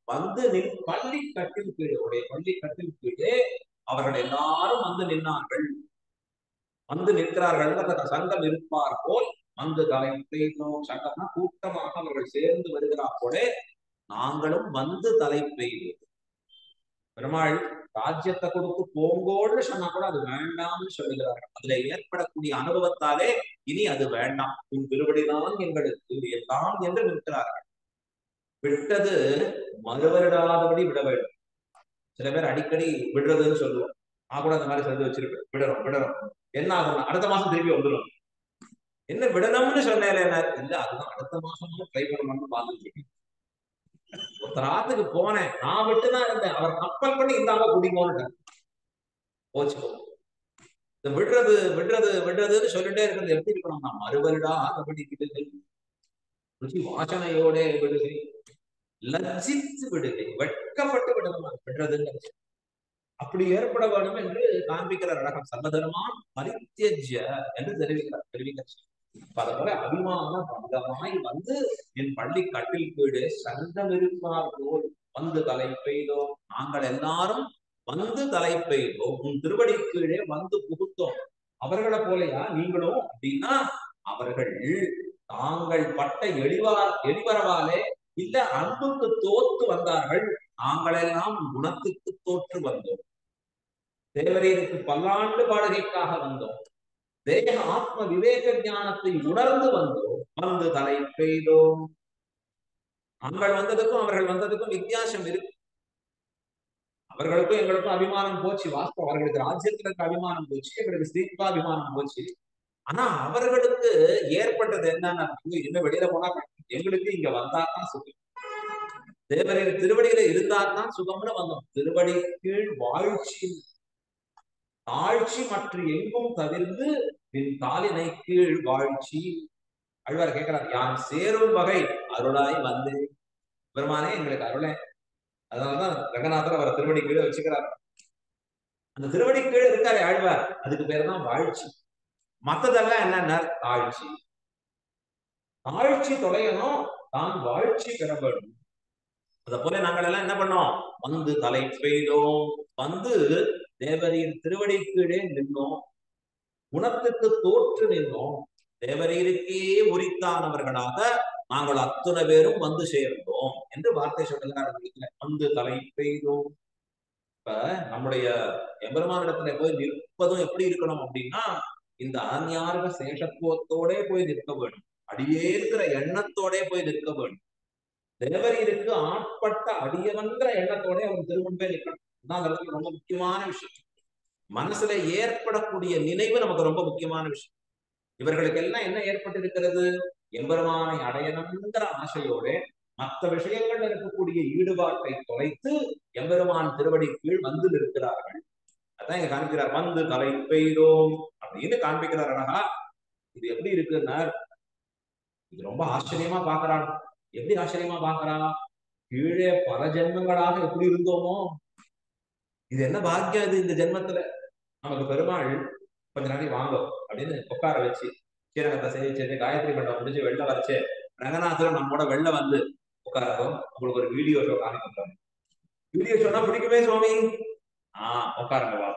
வந்து நின் பள்ளி கட்டில் கீழே, உடைய பள்ளி கட்டில் கீழே அவர்கள் எல்லாரும் வந்து நின்றார்கள், வந்து நிற்கிறார்கள். அந்த சங்கம் இருப்பார் போல் வந்து தலை பெய்தோம். சங்கம்னா கூட்டமாக அவர்கள் சேர்ந்து வருகிறார் போல நாங்களும் வந்து தலை பெய்தோம். பெருமாள் ராஜ்யத்தை கொடுத்து போங்கோன்னு சொன்னா கூட அது வேண்டாம்னு சொல்லுகிறார்கள். அதுல ஏற்படக்கூடிய அனுபவத்தாலே இனி அது வேண்டாம், உன் திருவடிதான் எங்களுக்கு எல்லாம் என்று நிற்கிறார்கள். விட்டது மறுவருடாதபடி விட வேண்டும். சில பேர் அடிக்கடி விடுறதுன்னு சொல்லுவோம். நான் கூட அந்த மாதிரி சொல்லி வச்சிருக்கேன், விடணும் விடணும். என்ன ஆகும்? அடுத்த மாசம் திருப்பி வந்துடும். என்ன விடணும்னு சொன்னேன் இல்ல, அதுதான் அடுத்த மாசமும் ட்ரை பண்ணணும்னு பார்த்துட்டு இருக்கேன். ஒருத்தர் ஆத்துக்கு போனேன், நான் விட்டுதான் இருந்தேன், அவர் கப்பல் பண்ணி இந்தாங்க குடிங்கோன்னு போச்சு. இந்த விடுறது விடுறது விடுறதுன்னு சொல்லிட்டே இருக்கிறது எப்படி இருக்கணும்? நான் மறுவருடா ஆகப்படி விடுகை, ருச்சி வாசனையோட விடுகை, லஜ்ஜித்து விடுகை, வெட்கப்பட்டு விடணும் விடுறதுன்னு. அப்படி ஏற்பட வேண்டும் என்று காண்பிக்கிற ரகம் சர்வதர்மான் பரித்தியஜ்ய என்று தெரிவிக்கிறார். அது போல அபிமான பங்கமாய் வந்து என் பள்ளி கட்டில் கீழே சங்கம் இருப்பார் போல் வந்து தலை பெய்தோம். நாங்கள் எல்லாரும் வந்து தலை பெய்தோம், உன் திருவடி கீழே வந்து புகுத்தோம். அவர்களை போலையா நீங்களும் அப்படின்னா, அவர்கள் தாங்கள் பட்ட எளிவரவாலே இல்ல அன்புக்கு தோத்து வந்தார்கள், நாங்களெல்லாம் குணத்துக்கு தோற்று வந்தோம். தேவரீருக்கு பல்லாண்டு பாடுகைக்காக வந்தோம், தேக ஆத்ம விவேக ஞானத்தை உணர்ந்து வந்தோம், வந்து தலை பெய்தோம். நாங்கள் வந்ததுக்கும் அவர்கள் வந்ததுக்கும் வித்தியாசம் இருக்கு. அவர்களுக்கும் எங்களுக்கும் அபிமானம் போச்சு, வாஸ்தவம். அவர்களுக்கு ராஜ்யத்திற்கு அபிமானம் போச்சு, எங்களுக்கு ஸ்ரீத்வா அபிமானம் போச்சு. ஆனா அவர்களுக்கு ஏற்பட்டது என்னன்னா, இனிமே வெளியில போனா எங்களுக்கு இங்க வந்தாதான் சுகம், தேவரின் திருவடியில இருந்தாதான் சுகம்னு வந்தோம். திருவடி கீழ் வாழ்ச்சி, தாழ்ச்சி மற்ற எங்கும் தவிர்ந்து நின் காலினை கீழ் வாழ்ச்சி. அழ்வார் கேட்கிறார், யான் சேரும் வகை அருளாய் வந்து, பெருமானே எங்களுக்கு அருளை. அதனாலதான் ரங்கநாதர் அவர் திருவடி கீழே வச்சுக்கிறார். அந்த திருவடி கீழே இருக்காரு ஆழ்வார், அதுக்கு பேர் தான் வாழ்ச்சி. மத்ததெல்லாம் என்னன்னா தாழ்ச்சி. தாழ்ச்சி தொலையணும், தான் வாழ்ச்சி பெற வேண்டும். அத போல நாங்கள் எல்லாம் என்ன பண்ணோம், வந்து தலை பெய்தோம், வந்து தேவரின் திருவடி கீழே நின்றோம், குணத்துக்கு தோற்று நின்றோம், தேவரீருக்கே உரித்தானவர்களாக நாங்கள் அத்தனை பேரும் வந்து சேர்ந்தோம் என்று வார்த்தை சொல்லுகிறார். வந்து தலை பெய்தோம். இப்ப நம்முடைய எம்பெருமானிடத்துல போய் நிற்பதும் எப்படி இருக்கணும் அப்படின்னா, இந்த அந்நியார்க சேஷத்துவத்தோட போய் நிற்க வேண்டும், அடியே இருக்கிற எண்ணத்தோட போய் நிற்க வேண்டும். தேவரீருக்கு ஆட்பட்ட அடியவன்ற எண்ணத்தோட அவன் திருமுன்பே நிற்கணும். அதுதான் ரொம்ப முக்கியமான விஷயம். மனசுல ஏற்படக்கூடிய நினைவு நமக்கு ரொம்ப முக்கியமான விஷயம். இவர்களுக்கு எல்லாம் என்ன ஏற்பட்டிருக்கிறது, எம்பெருமானை அடையணுங்கிற ஆசையோட மற்ற விஷயங்கள்ல இருக்கக்கூடிய ஈடுபாட்டை தொலைத்து எம்பெருமான் திருவடி கீழ் வந்து நிற்கிறார்கள். அதான் இங்க காண்பிக்கிறார், வந்து தலை பெய்தோம் அப்படின்னு காண்பிக்கிறார். அழகா இது எப்படி இருக்குன்னா, இது ரொம்ப ஆச்சரியமா பாக்குறான். எப்படி ஆச்சரியமா பாக்குறான், கீழே பல ஜென்மங்களாக எப்படி இருந்தோமோ, இது என்ன பாக்கியம் இது, இந்த ஜென்மத்துல நமக்கு பெருமாள் கொஞ்ச நாளைக்கு வாங்கும் அப்படின்னு உட்கார வச்சு ஸ்ரீரங்கத்தை சேவிச்சு காயத்ரி மண்டபம் முடிஞ்சு வெளில வரைச்சு ரங்கநாதரும் நம்மோட வெளில வந்து உட்காரதும் உங்களுக்கு ஒரு வீடியோ ஷோ காமிக்கிறாங்க. வீடியோ ஷோனா பிடிக்குமே சுவாமி, உட்காருங்க வா,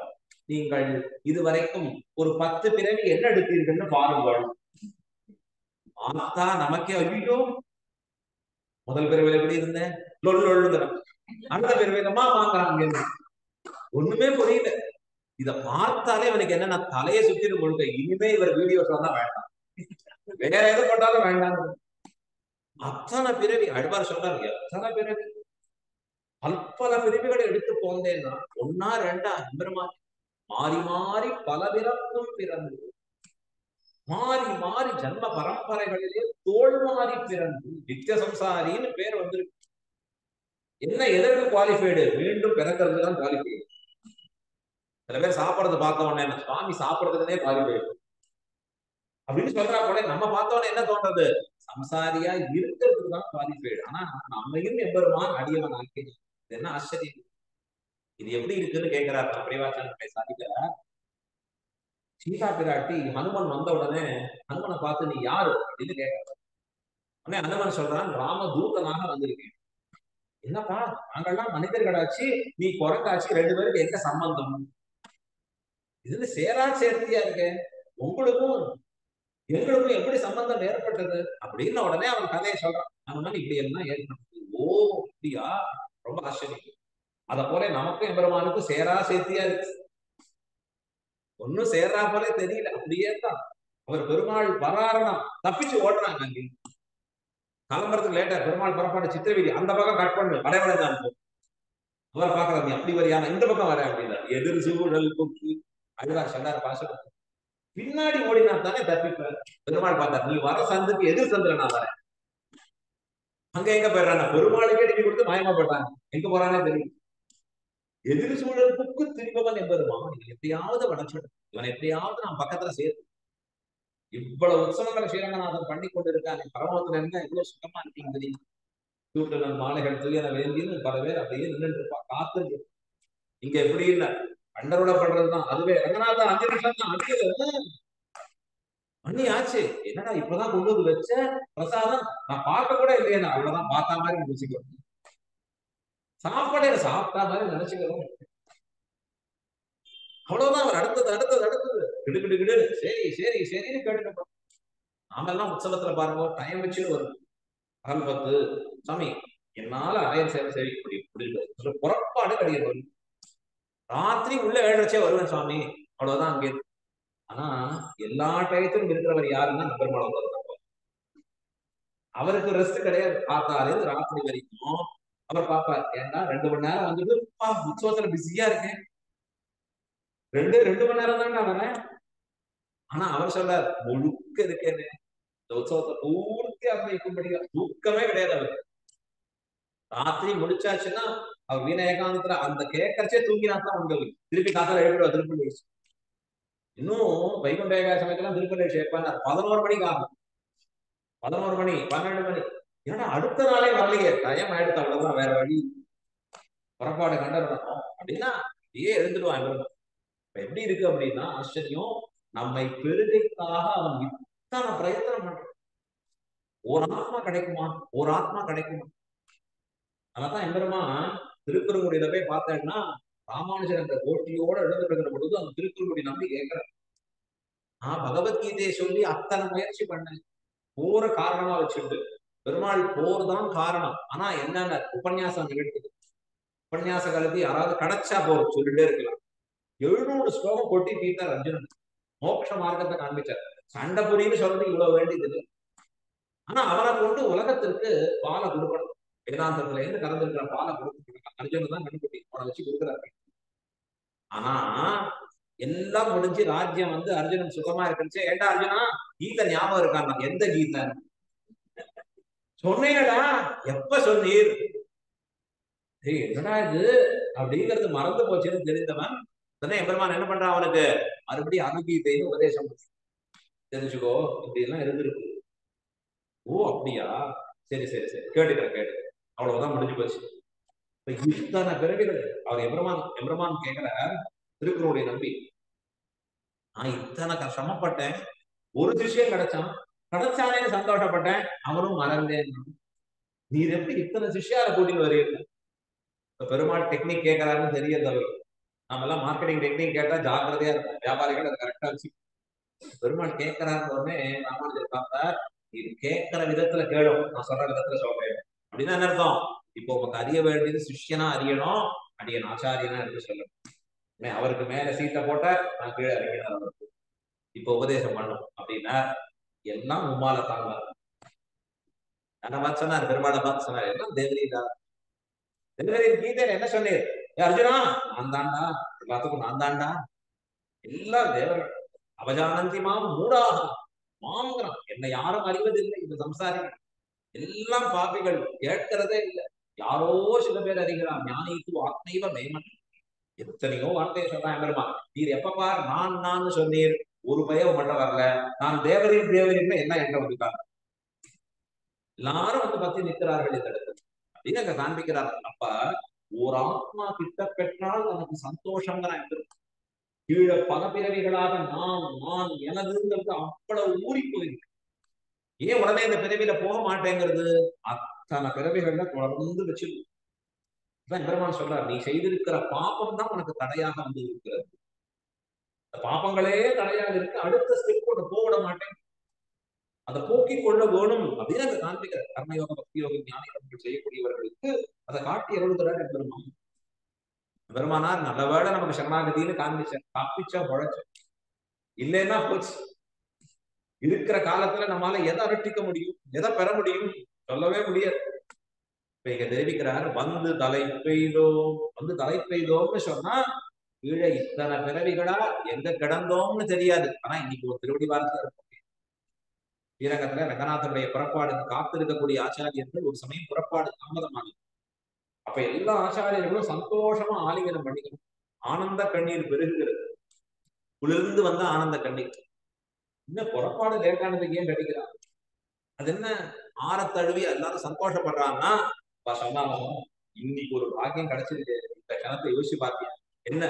நீங்கள் இதுவரைக்கும் ஒரு 10 பிறவி என்ன எடுத்தீர்கள்னு பாருங்கள். ஆத்தா நமக்கே ஐயோ, முதல் பிறவில எப்படி இருந்தேன் லொல்லுங்கிறோம், அடுத்த பிறவிதமா வாங்குறாங்க, ஒண்ணுமே புரியல. இத பார்த்தாலே அவனுக்கு என்னன்னா தலையை சுத்திட்டு கொடுக்க, இனிமே இவர் வீடியோ ஷோ தான் வேண்டாம், வேற எது போட்டாலும் வேண்டாம். அத்தனை பிறவி அழ்வார் சொல்றாரு, எத்தனை பிறவி, பல்பல பிரிவுகளை எடுத்து போந்தேன்னா ஒன்னா ரெண்டா பெருமாள் மாறி மாறி பல பிறப்பும் பிறந்து, மாறி மாறி ஜன்ம பரம்பரைகளிலே தோல் மாறி பிறந்து நித்திய சம்சாரின்னு பேர் வந்திருக்கு. என்ன எதற்கு குவாலிஃபைடு, மீண்டும் பிறக்கிறதுக்கு தான் குவாலிஃபைடு. சில பேர் சாப்பிடறது பார்த்த உடனே சுவாமி சாப்பிடறதுக்குனே குவாலிஃபைடு அப்படின்னு சொல்றா போல, நம்ம பார்த்தோன்னே என்ன தோன்றது, சம்சாரியா இருக்கிறதுக்கு தான் குவாலிஃபைடு. ஆனா நம்மையும் எம்பெருமான் அடியவன் ஆக்கி, இது என்ன ஆச்சரியம், இது எப்படி இருக்குன்னு கேட்கிறார் பிரிவாச்சாரத்தை சாதிக்கிறார். சீதா பிராட்டி ஹனுமன் வந்த உடனே ஹனுமனை பார்த்து நீ யாரு அப்படின்னு கேட்கிறார். உடனே ஹனுமன் சொல்றான், ராம தூதனாக வந்திருக்கேன். என்னப்பா நாங்கள்லாம் மனிதர்களாச்சு, நீ குரங்காச்சு, ரெண்டு பேருக்கு என்ன சம்பந்தம், இதுல சேரா சேர்த்தியா இருக்க, உங்களுக்கும் எங்களுக்கும் எப்படி சம்பந்தம் ஏற்பட்டது அப்படின்னு உடனே அவன் கதையை சொல்றான். அவன் இப்படி எல்லாம் ஏற்பட்டது, ஓ அப்படியா, ரொம்ப ஆச்சரியம். அத போல நமக்கும் எம்பெருமானுக்கும் சேரா சேர்த்தியா இருக்கு, ஒன்னும் சேர்றா போல தெரியல, அப்படியே தான். அவர் பெருமாள் வராருன்னா தப்பிச்சு ஓடுறாங்க. அங்கே கிளம்புறதுக்கு லேட்டா, பெருமாள் புறப்பாடு சித்திரவீதி அந்த பக்கம் கட் பண்ணு வடைவடைதான் போ, அவர் பாக்குறாங்க அப்படி வரையான இந்த பக்கம் வரேன் அப்படின்னா எதிர் சூழல் கொக்கு அழுவார் சொன்னார் பாசம், பின்னாடி ஓடினா தானே தப்பிப்பார். பெருமாள் பார்த்தார், நீ வர சந்துக்கு எதிர் சந்துல நான் வரேன், அங்க எங்க போயிடுறாங்க, பெருமாளுக்கே டிவி கொடுத்து மாயமா போயிட்டாங்க, எங்க போறானே தெரியும். எதிர் சூழலுக்கு திரும்பவன் எம்பெருமான், இவன் எப்படியாவது வடச்சோடு, இவன் எப்படியாவது நான் பக்கத்துல சேர்த்து, இவ்வளவு உற்சவங்களை ஸ்ரீரங்கநாதன் பண்ணி கொண்டு இருக்காங்க, பரமத்துல இருந்தா எவ்வளவு சுத்தமா இருக்கீங்க தெரியும். தூட்டுடன் மாலைகள் தூயன வேண்டின்னு பல பேர் அப்படியே நின்றுட்டு இருப்பா காத்து. இங்க எப்படி இல்ல, கண்டரோட பண்றதுதான், அதுவே ரங்கநாதன் 5 நிமிஷம் தான் அடுத்தது மணி ஆச்சு, என்னடா இப்பதான் கொண்டு வந்து வச்ச பிரசாதம், நான் பார்க்க கூட இல்லையே, அவ்வளவுதான் பார்த்தா மாதிரி நினைச்சுக்கிறோம், சாப்பாடே சாப்பிட்டா மாதிரி நினைச்சுக்கிறோம், அவ்வளவுதான். அவர் அடுத்தது அடுத்தது அடுத்தது கிடு கிடு கிடு, சரி சரி சரின்னு கேட்டுக்கணும். நாம எல்லாம் உற்சவத்துல பாருங்க டைம் வச்சு வரும், பகல் 10 சாமி என்னால அரையர் சேவை சேவிக்க முடியும் புறப்பாடு கிடையாது, ராத்திரி உள்ள 7:30 வருவேன் சுவாமி, அவ்வளவுதான் அங்கே. ஆனா எல்லா டயத்திலும் இருக்கிறவர் யாருன்னா பெருமாள் தான். அவருக்கு ரெஸ்ட் கிடையாது, காத்தாலேருந்து ராத்திரி வரைக்கும் அவர் பாப்பார். ஏன்னா 2 மணி நேரம் வந்துட்டு உற்சவத்துல பிஸியா இருக்கேன், ரெண்டு மணி நேரம் தான் நான் வரேன், ஆனா அவர் சொல்றார் முழுக்க இருக்கேன்னு இந்த உற்சவத்தை பூர்த்தி அனுபவிக்கும்படி தூக்கமே கிடையாது அவருக்கு. ராத்திரி முடிச்சாச்சுன்னா அவர் வீண ஏகாந்தத்துல அந்த கேட்கறச்சே தூங்கினா தான் உண்டு. திருப்பி காத்தால எழுப்பிடுவா திருப்பி. இன்னும் வைகுண்ட ஏகாதசி சமயத்துல திருப்பதி சேர்ப்பாங்க 11 மணிக்கு ஆகும். 11 மணி 12 மணி. ஏன்னா அடுத்த நாளே வரலையே, டைம் ஆயிடுத்து, அவ்வளவுதான், வேற வழி, புறப்பாடு கண்டறணும் அப்படின்னா ஏன் எழுந்துடுவான். எப்படி இருக்கு அப்படின்னா ஆச்சரியம், நம்மை பெருகைக்காக அவன் இத்தனை பிரயத்தனம் பண்றான். ஒரு ஆத்மா கிடைக்குமா, ஒரு ஆத்மா கிடைக்குமா? அதனாலதான் எம்பெருமான் திருக்குறங்குடியில போய் பார்த்தேன்னா ராமானுஜர் அந்த போட்டியோட எழுந்துருக்கிற பொழுது அந்த திருக்குறங்குடி நம்பி கேட்கிறேன், நான் பகவத்கீதையை சொல்லி அத்தனை முயற்சி பண்ணேன், போற காரணமா வச்சுட்டு பெருமாள் போர் தான் காரணம். ஆனா என்னென்ன உபன்யாசம் நிகழ்த்துது, உபன்யாச காலத்தி யாராவது கிடைச்சா போர் சொல்லிட்டே இருக்கலாம். 700 ஸ்லோகம் கொட்டி தீட்டார் அர்ஜுனன், மோட்ச மார்க்கத்தை காண்பிச்சார். சண்டை புரியுன்னு சொல்றதுக்கு இவ்வளவு வேண்டியது இல்லை. ஆனா அவரை கொண்டு உலகத்திற்கு பாலை கொடுக்கணும், வேதாந்தத்துல இருந்து கலந்துருக்கிற பாலை கொடுத்து அர்ஜுனன் தான் கண்டுபிடி அவனை வச்சு கொடுக்குறாரு. ஆனா எல்லாம் முடிஞ்சு ராஜ்யம் வந்து அர்ஜுனன் சுகமா இருக்குச்சு. ஏண்டா அர்ஜுனா கீதை ஞாபகம் இருக்காங்க? எந்த கீதை சொன்னீங்கடா, எப்ப சொன்னீர்? என்னடா இது அப்படிங்கிறது மறந்து போச்சுன்னு தெரிந்தவன் உடனே எம்பெருமான் என்ன பண்றான், அவனுக்கு மறுபடியும் அனுகீதைன்னு உபதேசம் தெரிஞ்சுக்கோ, இப்படி எல்லாம் இருந்திருக்கு. ஓ அப்படியா, சரி சரி சரி, கேட்டுக்கிறேன். அவ்வளவுதான், முடிஞ்சு போச்சு. இத்தனை பிறவிகள் அவர் எம்பெருமான் கேட்கிற திருக்குறளுடைய நம்பி, நான் இத்தனை சிரமப்பட்டேன், ஒரு சிஷ்யம் கிடைச்சானேன்னு சந்தோஷப்பட்டேன், அவனும் மறந்தேன். நீர் எப்படி இத்தனை சிஷ்யார கூட்டின்னு வரீங்க? பெருமாள் டெக்னிக் கேட்கறாருன்னு தெரியறது அவரு. நம்ம எல்லாம் மார்க்கெட்டிங் டெக்னிக் கேட்டா ஜாக்கிரதையா இருக்கும், வியாபாரிகள் அதை கரெக்டா வச்சு. பெருமாள் கேட்கறாருன்னு உடனே ராமானுஜர் பார்த்தார், இது கேட்கிற விதத்துல கேளும், நான் சொல்ற விதத்துல சொல்றேன் அப்படின்னா என்ன அர்த்தம்? இப்போ உங்களுக்கு அறிய வேண்டியது சிஷ்யனா அறியணும், அடியன் ஆச்சாரியனா இருக்கு சொல்லணும். அவருக்கு மேல சீட்டை போட்ட நான் கீழே அறிஞர் அவருக்கு இப்ப உபதேசம் பண்ணும் அப்படின்னா எல்லாம் உமால தாங்க. என்ன பார்த்து சொன்னார், பெருமாளை பார்த்து சொன்னார், எல்லாம் தேவரீதா. தேவரீர் கீதையில என்ன சொன்னீர்? அர்ஜுனா நான் தாண்டா, எல்லாத்துக்கும் நான் தாண்டா, எல்லாம் தேவர்கள். அவஜானந்தி மாம் மூடாக மாங்கிறான், என்னை யாரும் அறிவதில்லை இந்த சம்சாரிகள், எல்லாம் பாப்பிகள், கேட்கிறதே இல்லை. யாரோ சில பேர் அறிகிறான், ஞானிக்கு ஆத்மைவ மேமன். எத்தனையோ வார்த்தையை சொல்றான் பெருமா. நீர் எப்ப பார் நான் சொன்னீர், ஒரு பயம் மட்டும் வரல. நான் தேவரின் என்ன என்ற வந்துட்டாங்க, எல்லாரும் வந்து பத்தி நிற்கிறார்கள் இந்த இடத்துல அப்படின்னு அங்க காண்பிக்கிறார்கள். அப்ப ஒரு ஆத்மா கிட்ட பெற்றால் நமக்கு சந்தோஷங்கிறான். கீழே பல பிறவிகளாக நான் எனதுங்கிறது அவ்வளவு ஊறி போயிருக்கு. ஏன் உடனே இந்த பிறவியில போக மாட்டேங்கிறது? அத்தனை பிறவிகள்ல தொடர்ந்து வச்சு பெருமான் சொல்றார், நீ செய்திருக்கிற பாப்பம் தான் உனக்கு தடையாக வந்து இருக்கிறது. பாப்பங்களே தடையாக இருக்கு, அடுத்த ஸ்டெப் ஒன்று போக மாட்டேன், அதை போக்கிக் கொள்ள வேணும் அப்படின்னு அதை காண்பிக்கிற கர்மயோக பக்தி யோக ஞானிகள் செய்யக்கூடியவர்களுக்கு அதை காட்டி எழுதுறாரு பெருமான். பெருமானார் நல்ல வேளை நமக்கு சரணாகதின்னு காண்பிச்சார், காப்பிச்சா பொழைச்சோம், இல்லைன்னா போச்சு. இருக்கிற காலத்துல நம்மளால எதை அரட்டிக்க முடியும், எதை பெற முடியும், சொல்லவே முடியாது. இப்ப இங்க தெரிவிக்கிறார், வந்து தலை பெய்தோம்னு சொன்னா கீழே இத்தனை பிறவிகளா எங்க கிடந்தோம்னு தெரியாது. ஆனா இன்னைக்கு ஒரு திருவடி வாரத்துல இருக்கும். ஸ்ரீரங்கத்துல ரங்கநாதனுடைய புறப்பாடுக்கு காத்திருக்கக்கூடிய ஆச்சாரியர்கள் ஒரு சமயம் புறப்பாடு தாமதமானது. அப்ப எல்லா ஆச்சாரியர்களும் சந்தோஷமா ஆலிங்கனம் பண்ணிக்கணும், ஆனந்த கண்ணீர் பெருகுகிறது, குளிர்ந்து வந்த ஆனந்த கண்ணீர். இன்னும் புறப்பாடு லேட்டானதுக்கு ஏன் கிடைக்கிறான்? அது என்ன ஆரத்தழுவி எல்லாரும் சந்தோஷப்படுறாங்கன்னா சொன்னாங்க, இன்னைக்கு ஒரு பாக்கியம் கிடைச்சிருக்கு, இந்த கணத்தை யோசிச்சு பார்த்தியா என்ன,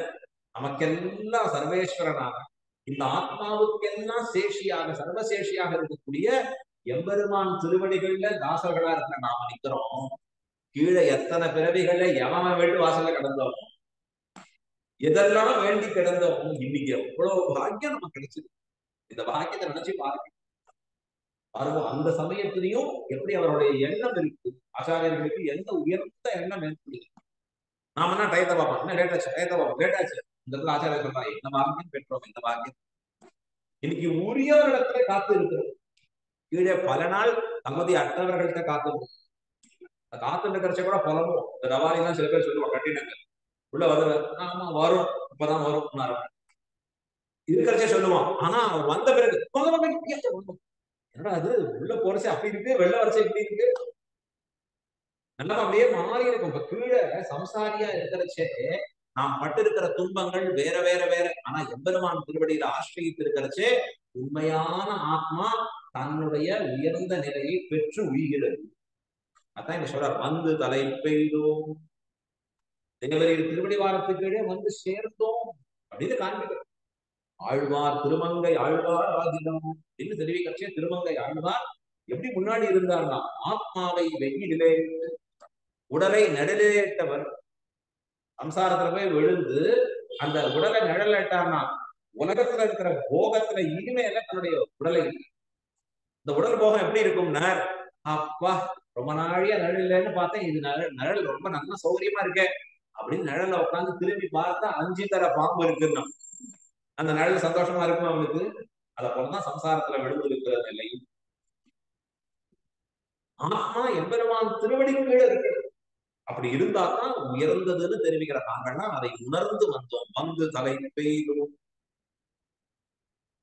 நமக்கெல்லாம் சர்வேஸ்வரனாக இந்த ஆத்மாவுக்கெல்லாம் சேஷியாக சர்வசேஷியாக இருக்கக்கூடிய எம்பெருமான் திருவடிகள்ல தாசர்களா இருக்கிற நாம நிக்கிறோம். கீழே எத்தனை பிறவிகள்ல எவன வேண்டு வாசல்ல கிடந்தோம், எதெல்லாம் வேண்டி கிடந்தோம், இன்னைக்கு எவ்வளவு பாக்கியம் நமக்கு கிடைச்சது. இந்த பாக்கியத்தை நினைச்சு பாருங்க. அந்த சமயத்திலையும் எப்படி அவருடைய எண்ணம் இருக்கு, ஆச்சாரியர்களுக்கு எந்த உயர்ந்த எண்ணம் ஏற்படுது. நாம என்ன டயத்தை பார்ப்போம், என்ன லேட்டாச்சு இந்த இடத்துல ஆச்சாரியர் சொல்றா, இந்த பாக்கியம் பெற்றோம், இந்த பாக்கியம் இன்னைக்கு உரியவர்களிடத்துல காத்து இருக்கிறோம். கீழே பல நாள் தகுதி அற்றவர்கள்ட்ட காத்து காத்து கிடைச்ச கூட புலமும். இந்த ரவாரி எல்லாம் சில பேர் சொல்லுவாங்க, கட்டினங்க உள்ள வருவேன், ஆமா வரும், இப்பதான் வரும். இருக்கிறச்சே சொல்லுவான். ஆனா அவர் வந்த பிறகு என்னடா அது உள்ள போறச்சே அப்படி இருக்கு, வெள்ள வரிசை இப்படி இருக்கு, நல்லா அப்படியே மாறி இருக்கும். இப்ப கீழே சம்சாரியா இருக்கிறச்சே நாம் பட்டிருக்கிற துன்பங்கள் வேற வேற வேற. ஆனா எம்பெருமான் திருவடியில ஆசிரியத்து இருக்கிறச்சே உண்மையான ஆத்மா தன்னுடைய உயர்ந்த நிலையை பெற்று உய்கிறது. அதான் இங்க சொல்றார், வந்து தலை பெய்தோம், தேவரீர் திருவடி வாரத்துக்கு வந்து சேர்ந்தோம் அப்படின்னு காண்பிக்கிறோம். ஆழ்வார் திருமங்கை ஆழ்வார் ஆகினோம் என்று தெரிவிக்கச்சே திருமங்கை ஆழ்வார் எப்படி முன்னாடி இருந்தார்னா, ஆத்மாவை வெயிலே உடலை நடுலேட்டவர். சம்சாரத்துல போய் விழுந்து அந்த உடலை நிழலிட்டார்னா உலகத்துல இருக்கிற போகத்துல இனிமேல தன்னுடைய உடலை, இந்த உடல் போகம் எப்படி இருக்கும்னா, அப்பா ரொம்ப நாழியா நிழல் இல்லைன்னு பார்த்தேன், இது நிழல் ரொம்ப நல்ல சௌகரியமா இருக்கே அப்படின்னு நிழல்ல உட்காந்து திரும்பி பார்த்தா 5 தர பாம்பு இருக்குன்னா அந்த நிழல் சந்தோஷமா இருக்கும் அவனுக்கு. அதை போலதான் சம்சாரத்துல விழுந்து இருக்கிற நிலை. ஆத்மா எம்பெருமான் திருவடி கீழே இருக்கு. அப்படி இருந்தாதான் உயர்ந்ததுன்னு தெரிவிக்கிற நாங்கள்னா அதை உணர்ந்து வந்தோம். வந்து தலை பெய்தோம்.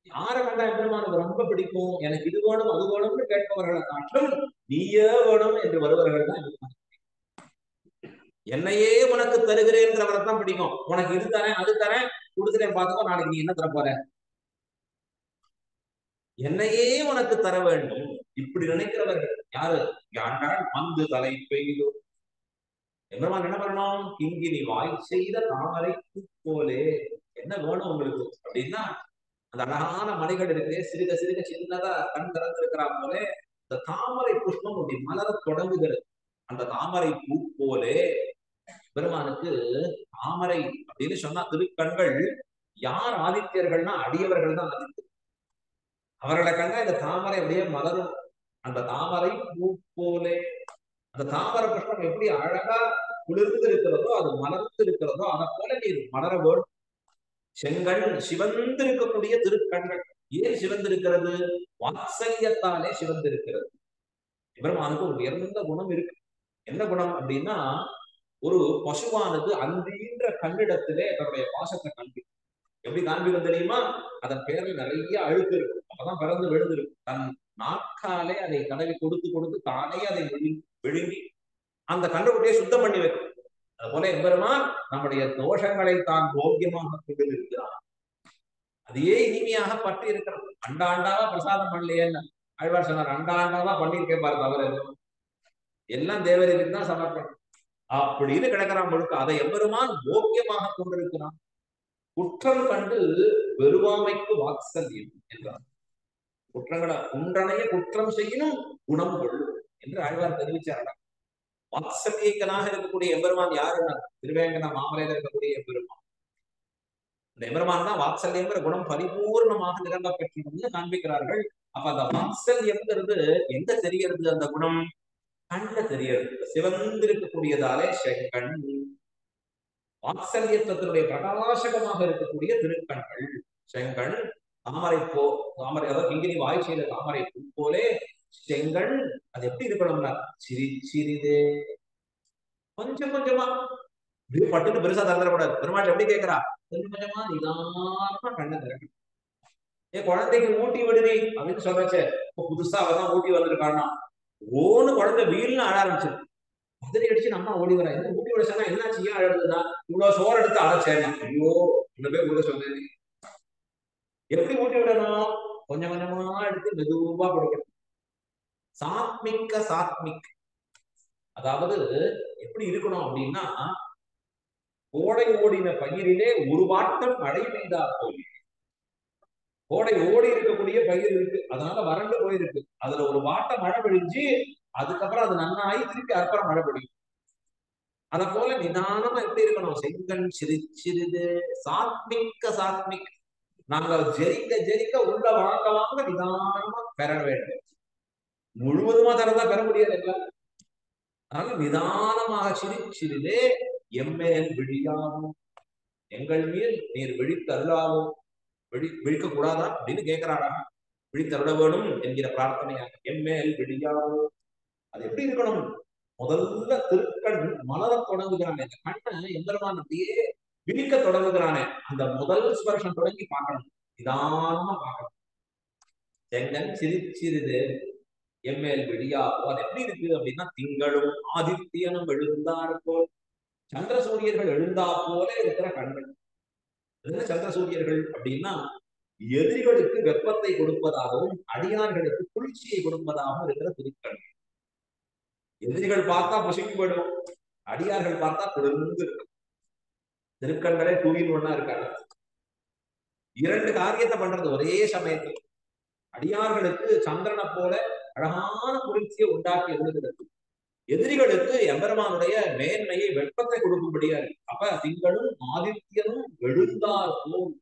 யாரை கண்டா எம்பெருமானுக்கு ரொம்ப பிடிக்கும், எனக்கு இது வேணும் அது வேணும்னு கேட்பவர்களை காட்டிலும் நீயே வேணும் என்று வருவர்கள் தான் என்னையே உனக்கு தருகிறேன்றவரை தான் பிடிக்கும். உனக்கு இது தரேன் அது தரேன் கொடுத்துட்டேன் பார்த்துக்கோ, நாளைக்கு நீ என்ன தர போற, என்னையே உனக்கு தர வேண்டும் இப்படி நினைக்கிறவர்கள் யாரு? யாண்டால் வந்து தலை பெய்தோம். எம்பெருமான் என்ன பண்ணணும்? கிங்கினி வாய் செய்த தாமரை போலே. என்ன வேணும் உங்களுக்கு அப்படின்னா, அந்த அழகான மலைகள் இருக்கு, சிறுக சிறுக சின்னதா கண் திறந்து இருக்கிறா போலே இந்த தாமரை புஷ்பம் அப்படி மலர தொடங்குகிறது. அந்த தாமரை பூ போலே பெருமானுக்கு தாமரை அப்படின்னு சொன்னா திருக்கண்கள். யார் ஆதித்யர்கள்னா அடியவர்கள் தான் ஆதித்யர். அவர்களை கண்டா இந்த தாமரை அப்படியே மலரும். அந்த தாமரை பூ போலே, அந்த தாமரை புஷ்பம் எப்படி அழகா குளிர்ந்து இருக்கிறதோ, அது மலர்ந்து இருக்கிறதோ, அதை போல நீர் மலர வேணும். செங்கண் சிவந்திருக்கக்கூடிய திருக்கண்கள். ஏன் சிவந்திருக்கிறது? வாத்சல்யத்தாலே சிவந்திருக்கிறது. பெருமானுக்கு ஒரு உயர்ந்த குணம் இருக்கு. என்ன குணம் அப்படின்னா, ஒரு பசுவானது அன்பின்ற கண்ணிடத்திலே தன்னுடைய பாசத்தை காண்பிக்கும். எப்படி காண்பிக்கும் தெரியுமா? அதன் பேரில் நிறைய அழுக்கு இருக்கும், அப்பதான் பிறந்து விழுந்திருக்கும். தன் நாட்காலே அதை கடவை கொடுத்து கொடுத்து தானே அதை விழுங்கி அந்த கண்டுபிடியை சுத்தம் பண்ணி வைக்கும். அது போல எம்பெருமான் நம்முடைய தோஷங்களை தான் போக்கியமாக கொண்டிருக்கிறான். அதையே இனிமையாக பற்றி இருக்கிறது. அண்டாண்டாவா பிரசாதம் பண்ணலையேன்னு ஆழ்வார் சொன்னார். அண்டாண்டாவா பண்ணியிருக்கேன் பாரு, தவறு எல்லாம் தேவதைக்கு தான் சமர்ப்பணம் அப்படின்னு கிடக்கிறான் முழுக்க. அதை எம்பெருமான் போக்கியமாக கொண்டிருக்கிறான். குற்றம் கண்டு பெருவாமைக்கு வாத்சல்யம் என்றார். குற்றங்களை குன்றனைய குற்றம் செய்யணும் குணம் கொள்ளும் என்று ஆழ்வார் தெரிவிச்சார். வாத்சல்யக்கனாக இருக்கக்கூடிய எம்பெருமான் யாருன்னா திருவேங்கட மாமலையில இருக்கக்கூடிய எம்பெருமான். இந்த எம்பெருமான் தான் வாத்சல்யங்கிற குணம் பரிபூர்ணமாக நிரம்ப பெற்றதுன்னு காண்பிக்கிறார்கள். அப்ப அந்த வாத்சல்யம்ங்கிறது எங்க தெரிகிறது? அந்த குணம் கண்ட தெரிகிறது. சிவந்திருக்கக்கூடியதாலே செங்கண். வாத்சல்யத்தினுடைய பிரகாசகமாக இருக்கக்கூடிய திருக்கண்கள் செங்கண். தாமரை தாமரை, அதாவது கிங்கினி வாய் செய்த தாமரை பூ போலே செங்கண். அது எப்படி இருக்கணும்னா சிரிதே கொஞ்சம் கொஞ்சமா பட்டுன்னு பெருசா திறந்துடக்கூடாது. பெருமாள் எப்படி கேட்கிறா? கொஞ்சம் கொஞ்சமா நிதானமா கண்ணை திறக்கணும். குழந்தைக்கு ஊட்டி விடுறி அப்படின்னு சொல்றச்சே, இப்ப புதுசா அவதான் ஊட்டி வந்திருக்கான்னா ஓன்னு குழந்தை வீல்னு அழ ஆரம்பிச்சு பதறி அடிச்சு நம்ம ஓடி வரா. என்ன ஊட்டி விட சொன்னா என்ன செய்ய அழுதுன்னா, இவ்வளவு சோறு எடுத்து அழைச்சேன். ஐயோ இந்த பேர் கூட சொன்னேன். எப்படி ஊட்டி விடணும்? கொஞ்சம் கொஞ்சமா எடுத்து மெதுவா கொடுக்கணும். சாத்மிக். அதாவது எப்படி இருக்கணும் அப்படின்னா, கோடை ஓடின பயிரிலே ஒரு வாட்டம் மழை பெய்தா போய். கோடை ஓடி இருக்கக்கூடிய பயிர் இருக்கு, அதனால வறண்டு போயிருக்கு. அதுல ஒரு வாட்டம் மழை பெழிஞ்சு அதுக்கப்புறம் அது நன்னாயி திருப்பி அப்புறம் மழை பெய்யும். அத போல நிதானமா எப்படி இருக்கணும்? செங்கண் சிரிச்சிருது. சாத்மிக். நாங்கள் ஜெரிக்க உள்ள வாங்க நிதானமா பெற வேண்டும். முழுவதுமா தரதா பெற முடியாது இல்ல. அதனால நிதானமாக சிரிச்சிருதே. எம்மேல் விழியாகும், எங்கள் மேல் நீர் விழித்தருளாகும். விழிக்க கூடாதா அப்படின்னு கேட்கிறாரா? விழித்தருள வேணும் என்கிற பிரார்த்தனையாக எம்மேல் விழியாகும். அது எப்படி இருக்கணும்? முதல்ல திருக்கண் மலர தொடங்குகிறானே, இந்த கண்ணை எம்பெருமான் அப்படியே விழிக்க தொடங்குகிறானே, அந்த முதல் ஸ்பர்ஷம் தொடங்கி பார்க்கணும். நிதானமா பார்க்கணும். செங்கன் சிரிச்சிருது எம்மேல் விழியாவோ. அது எப்படி இருக்கு அப்படின்னா, திங்களும் ஆதித்யனும் எழுந்தார் போல், சந்திர சூரியர்கள் எழுந்தா போல இருக்கிற கண்கள். என்ன சந்திர சூரியர்கள் அப்படின்னா, எதிரிகளுக்கு வெப்பத்தை கொடுப்பதாகவும் அடியார்களுக்கு குளிர்ச்சியை கொடுப்பதாகவும் இருக்கிற திருக்கண். எதிரிகள் பார்த்தா புசிக்கு போயிடும், அடியார்கள் பார்த்தா குளிர்ந்து இருக்கும். திருக்கண்களே டூயின் ஒன்னா இருக்காங்க. இரண்டு காரியத்தை பண்றது ஒரே சமயத்தில். அடியார்களுக்கு சந்திரனை போல அழகான குளிர்ச்சியை உண்டாக்கி எழுதுகிறது, எதிரிகளுக்கு எம்பெருமானுடைய மேன்மையை வெப்பத்தை கொடுக்கும்படியா இருக்கு. அப்ப திங்களும் ஆதித்யனும் எழுந்தார் போல்,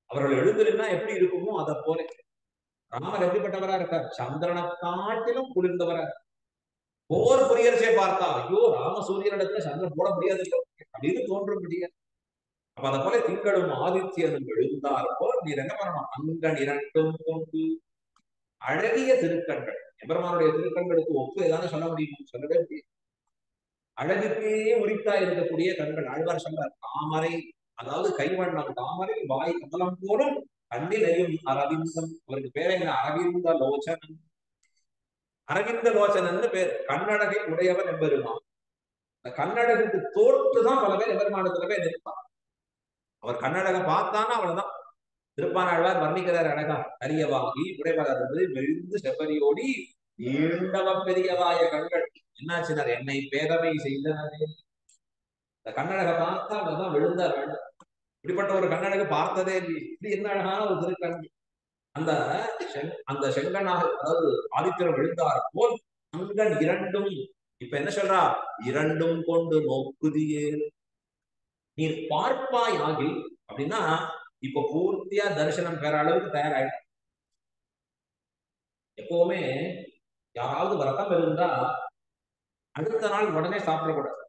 அவர்கள் எழுந்திருந்தா எப்படி இருக்குமோ அதை போல. ராமர் எப்படிப்பட்டவரா இருக்கார்? சந்திரனை காட்டிலும் குளிர்ந்தவரா. போர் புரியர்ச்சே பார்த்தா ஐயோ ராம சூரியனிடத்துல சந்திரன் போட முடியாது அப்படின்னு தோன்றும் முடியாது. அப்ப அதை போல திங்களும் ஆதித்யனும் எழுந்தார் போல் நீர் என்ன பண்ணணும்? அங்கன் இரண்டும் கொண்டு அழகிய திருக்கண்கள். எம்பெருமானுடைய திருக்கண்களுக்கு ஒப்பு ஏதாவது சொல்ல முடியும்? சொல்லவே முடியும். அழகுக்கே உரித்தா இருக்கக்கூடிய கண்கள். ஆழ்வார் சொல்றார், தாமரை அதாவது கைவண்ணம் தாமரை வாய் கமலம் போலும் கண்ணிலையும் அரவிந்தம். அவருக்கு பேர் என்ன? அரவிந்த லோச்சனன். அரவிந்த லோச்சனன் பேர். கண்ணழகை உடையவன் எம்பெருமான். அந்த கண்ணழகுக்கு தோற்றுதான் பல பேர் எம்பெருமானத்துல போய் நிற்பான். அவர் கண்ணழகை பார்த்தானா அவ்வளவுதான். திருப்பானாழ்வார் வர்ணிக்கிறார் அழகா. அரிய வாங்கி உடைவளர்ந்து மெழுந்து செவ்வரியோடி நீண்டவ பெரியவாய கண்கள். என்னாச்சினார்? என்னை பேதமை செய்தனே. இந்த கண்ணழகை பார்த்தா அவ்வளவுதான், விழுந்தார். இப்படிப்பட்ட ஒரு கண்ணழகு பார்த்ததே இல்லை. இது என்ன அழகான ஒரு திருக்கண். அந்த அந்த செங்கனாக அதாவது ஆதித்யர் விழுந்தார் போல் அங்கன் இரண்டும். இப்ப என்ன சொல்றா? இரண்டும் கொண்டு நோக்குதியே நீர் பார்ப்பாய் ஆகி அப்படின்னா, இப்ப பூர்த்தியா தரிசனம் பெற அளவுக்கு தயாராயிடும். எப்பவுமே யாராவது விரதம் இருந்தா அடுத்த நாள் உடனே சாப்பிடக்கூடாது.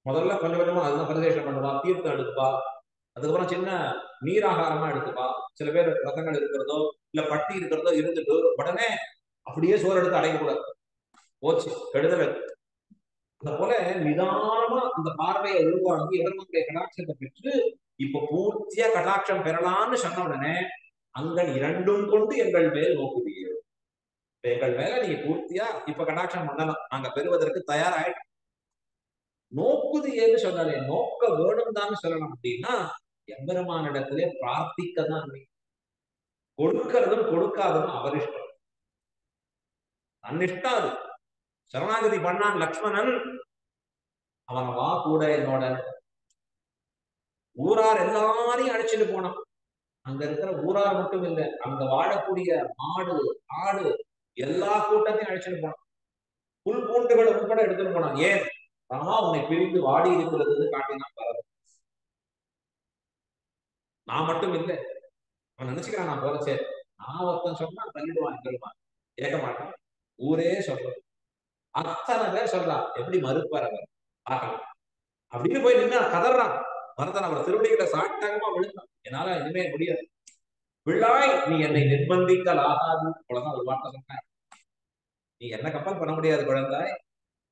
முதல்ல கொஞ்சம் கொஞ்சமா அதுதான் பிரதேசம் பண்ணுவா, தீர்த்தம் எடுத்துப்பா, அதுக்கப்புறம் சின்ன நீராகாரமா எடுத்துப்பா. சில பேர் ரத்தங்கள் இருக்கிறதோ இல்ல பட்டி இருக்கிறதோ இருந்துட்டு உடனே அப்படியே சோறு எடுத்து அடையக்கூடாது, போச்சு கெடுதல். அந்த போல நிதானமா அந்த பார்வையை உருவாக்கி எதிர்மனுடைய கடாட்சத்தை பெற்று இப்ப பூர்த்தியா கடாட்சம் பெறலாம்னு சொன்ன உடனே அங்கன் இரண்டும் கொண்டு எங்கள் மேல் நோக்குவீர்கள். எங்கள் மேல நீங்க பூர்த்தியா இப்ப கடாட்சம் பண்ணலாம், நாங்க பெறுவதற்கு தயாராயிட்டோம். நோக்குது ஏன்னு சொன்னாலே நோக்க வேணும் தான் சொல்லணும். அப்படின்னா எம்பெருமானிடத்திலே பிரார்த்திக்க தான். கொடுக்கிறதும் கொடுக்காததும் அவரிஷ்டம், அன்னிஷ்டம். அது சரணாகதி பண்ணான் லக்ஷ்மணன். அவன் வா கூட என்னோட ஊரார் எல்லாரையும் அழைச்சிட்டு போனான். அங்க இருக்கிற ஊரார் மட்டும் இல்லை, அங்க வாழக்கூடிய மாடு ஆடு எல்லா கூட்டத்தையும் அழைச்சிட்டு போனான். புல் பூண்டுகள் உட்பட எடுத்துட்டு போனான். ஏன்? ராமா உன்னை பிரிந்து வாடி இருக்கிறது காட்டினான் பரவ. நான் மட்டும் இல்லை, அவன் நினைச்சுக்கிறான் நான் போல. சரி, நான் ஒருத்தன் சொன்னா தள்ளிடுவான், எங்களுவான் கேட்க மாட்டான். ஊரே சொல்றது, அத்தனை பேர் சொல்றான். எப்படி மறுப்பார் அவர்? பார்க்கலாம் அப்படின்னு போய் நின்று கதறான். பரதன் அவர் திருவடிகளை சாட்டாகமா விழுந்தான். என்னால இனிமே முடியாது, பிள்ளாய் நீ என்னை நிர்பந்திக்கல் ஆகாது. அவ்வளவுதான் ஒரு வார்த்தை சொன்னார். நீ என்ன கப்பல் பண்ண முடியாது குழந்தாய்,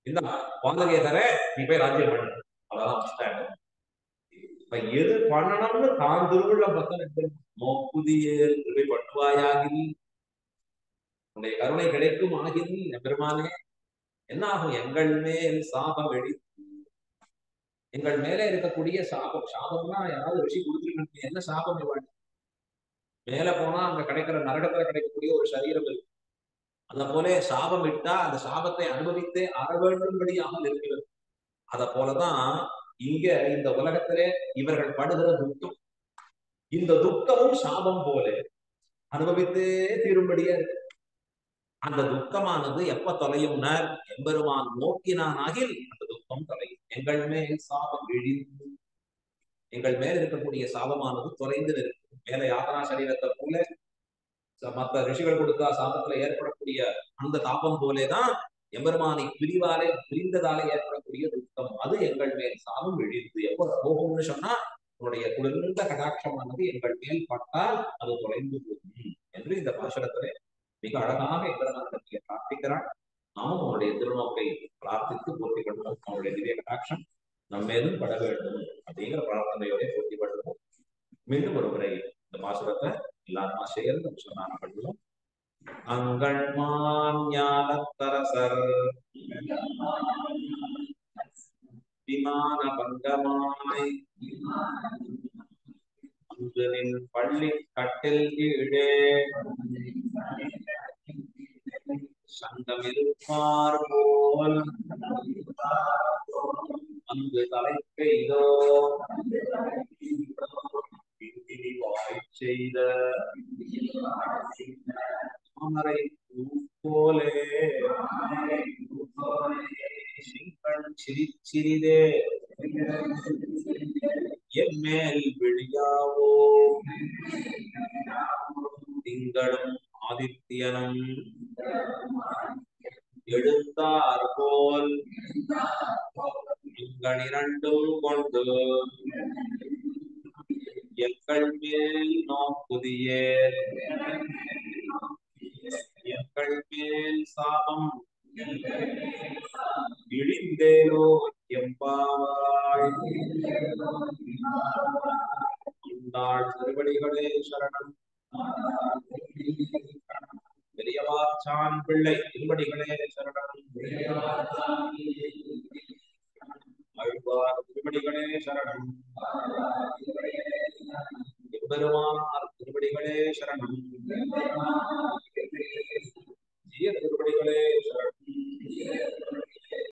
இந்த பாந்தகையை தர, நீ போய் ராஜ்யம் பண்ணு. அவ்வளவுதான். இப்ப எது பண்ணணும்னு தான் திருவுள்ள பக்தன் நோக்குதியேல் கிருபை பண்ணுவாயாகில் உன்னுடைய கருணை கிடைக்கும் ஆகில் எம்பெருமானே என்ன ஆகும்? எங்கள் மேல் சாபம் எடி, எங்கள் மேலே இருக்கக்கூடிய சாபம். சாபம்னா யாராவது ரிஷி கொடுத்துருக்கணும். என்ன சாபம்? இவாள் மேல போனா அங்க கிடைக்கிற நரகத்துல கிடைக்கக்கூடிய ஒரு சரீரம் இருக்கு. அத போல சாபம் விட்டா அந்த சாபத்தை அனுபவித்தே அற வேண்டும்படியாக இருக்கிறது. அத போலதான் இங்க இந்த உலகத்திலே இவர்கள் படுகிற துக்கம், இந்த துக்கமும் சாபம் போல அனுபவித்தே தீரும்படியா இருக்கு. அந்த துக்கமானது எப்ப தொலையும்னர்? எம்பெருமான் நோக்கினானாகில் அந்த துக்கம் தொலையும். எங்கள் மேல் சாபம் இழிந்து, எங்கள் மேல் இருக்கக்கூடிய சாபமானது தொலைந்து நிற்கும். மேல யாதனா சரீரத்தை போல மற்ற ரிஷிகள் கொடுத்தா சாபத்துல ஏற்படக்கூடிய அந்த தாபம் போலேதான் எம்பெருமானை பிரிந்ததாலே ஏற்படக்கூடிய துக்கம். அது எங்கள் மேல் சாபம் இழிந்து. எப்போ போகும்னு சொன்னா உன்னுடைய குளிர்ந்த கடாட்சமானது எங்கள் மேல் பட்டால் அது தொலைந்து போகும் என்று இந்த பாசுரத்திலே மிக அழகாக எம்பெருமானிடத்திலே பிரார்த்திக்கிறான். நாமும் அவனுடைய திருநோக்கை பிரார்த்தித்து பூர்த்தி பண்ணுவோம். அவனுடைய திவ்ய கடாட்சம் நம்மேலும் பட வேண்டும் அப்படிங்கிற பிரார்த்தனையோட பூர்த்தி பண்ணுவோம். மீண்டும் ஒரு முறை இந்த பாசுரத்தை எல்லாருமா சேர்ந்து சொன்னாங்க பண்ணுவோம். அங்கண்மான் ஞானத்தரசர் விமான பங்கமாய் அங்குனின் பள்ளி கட்டில் கீழே சங்கம் இருப்பார் போல் அங்கு தலைக்கு இதோ வாய் செய்த தாமரை பூ போலே சிங்கண் சிரிச்சிறிதே எம்மேல் விழியாவோ திங்களும் ஆதித்யனும் எழுந்தார் போல் இங்கனிரண்டும் கொண்டு எங்கள் மேல் நோக்குதியே எங்கள் மேல் சாபம் இழிந்தேலோ எம்பாவாய் இந்தாள் திருவடிகளே சரணம். பெரியவாச்சான் பிள்ளை திருவடிகளே சரணம். அழ்வார் திருவடிகளே சரணம். எம்பெருமானார் திருவடிகளே சரணம்.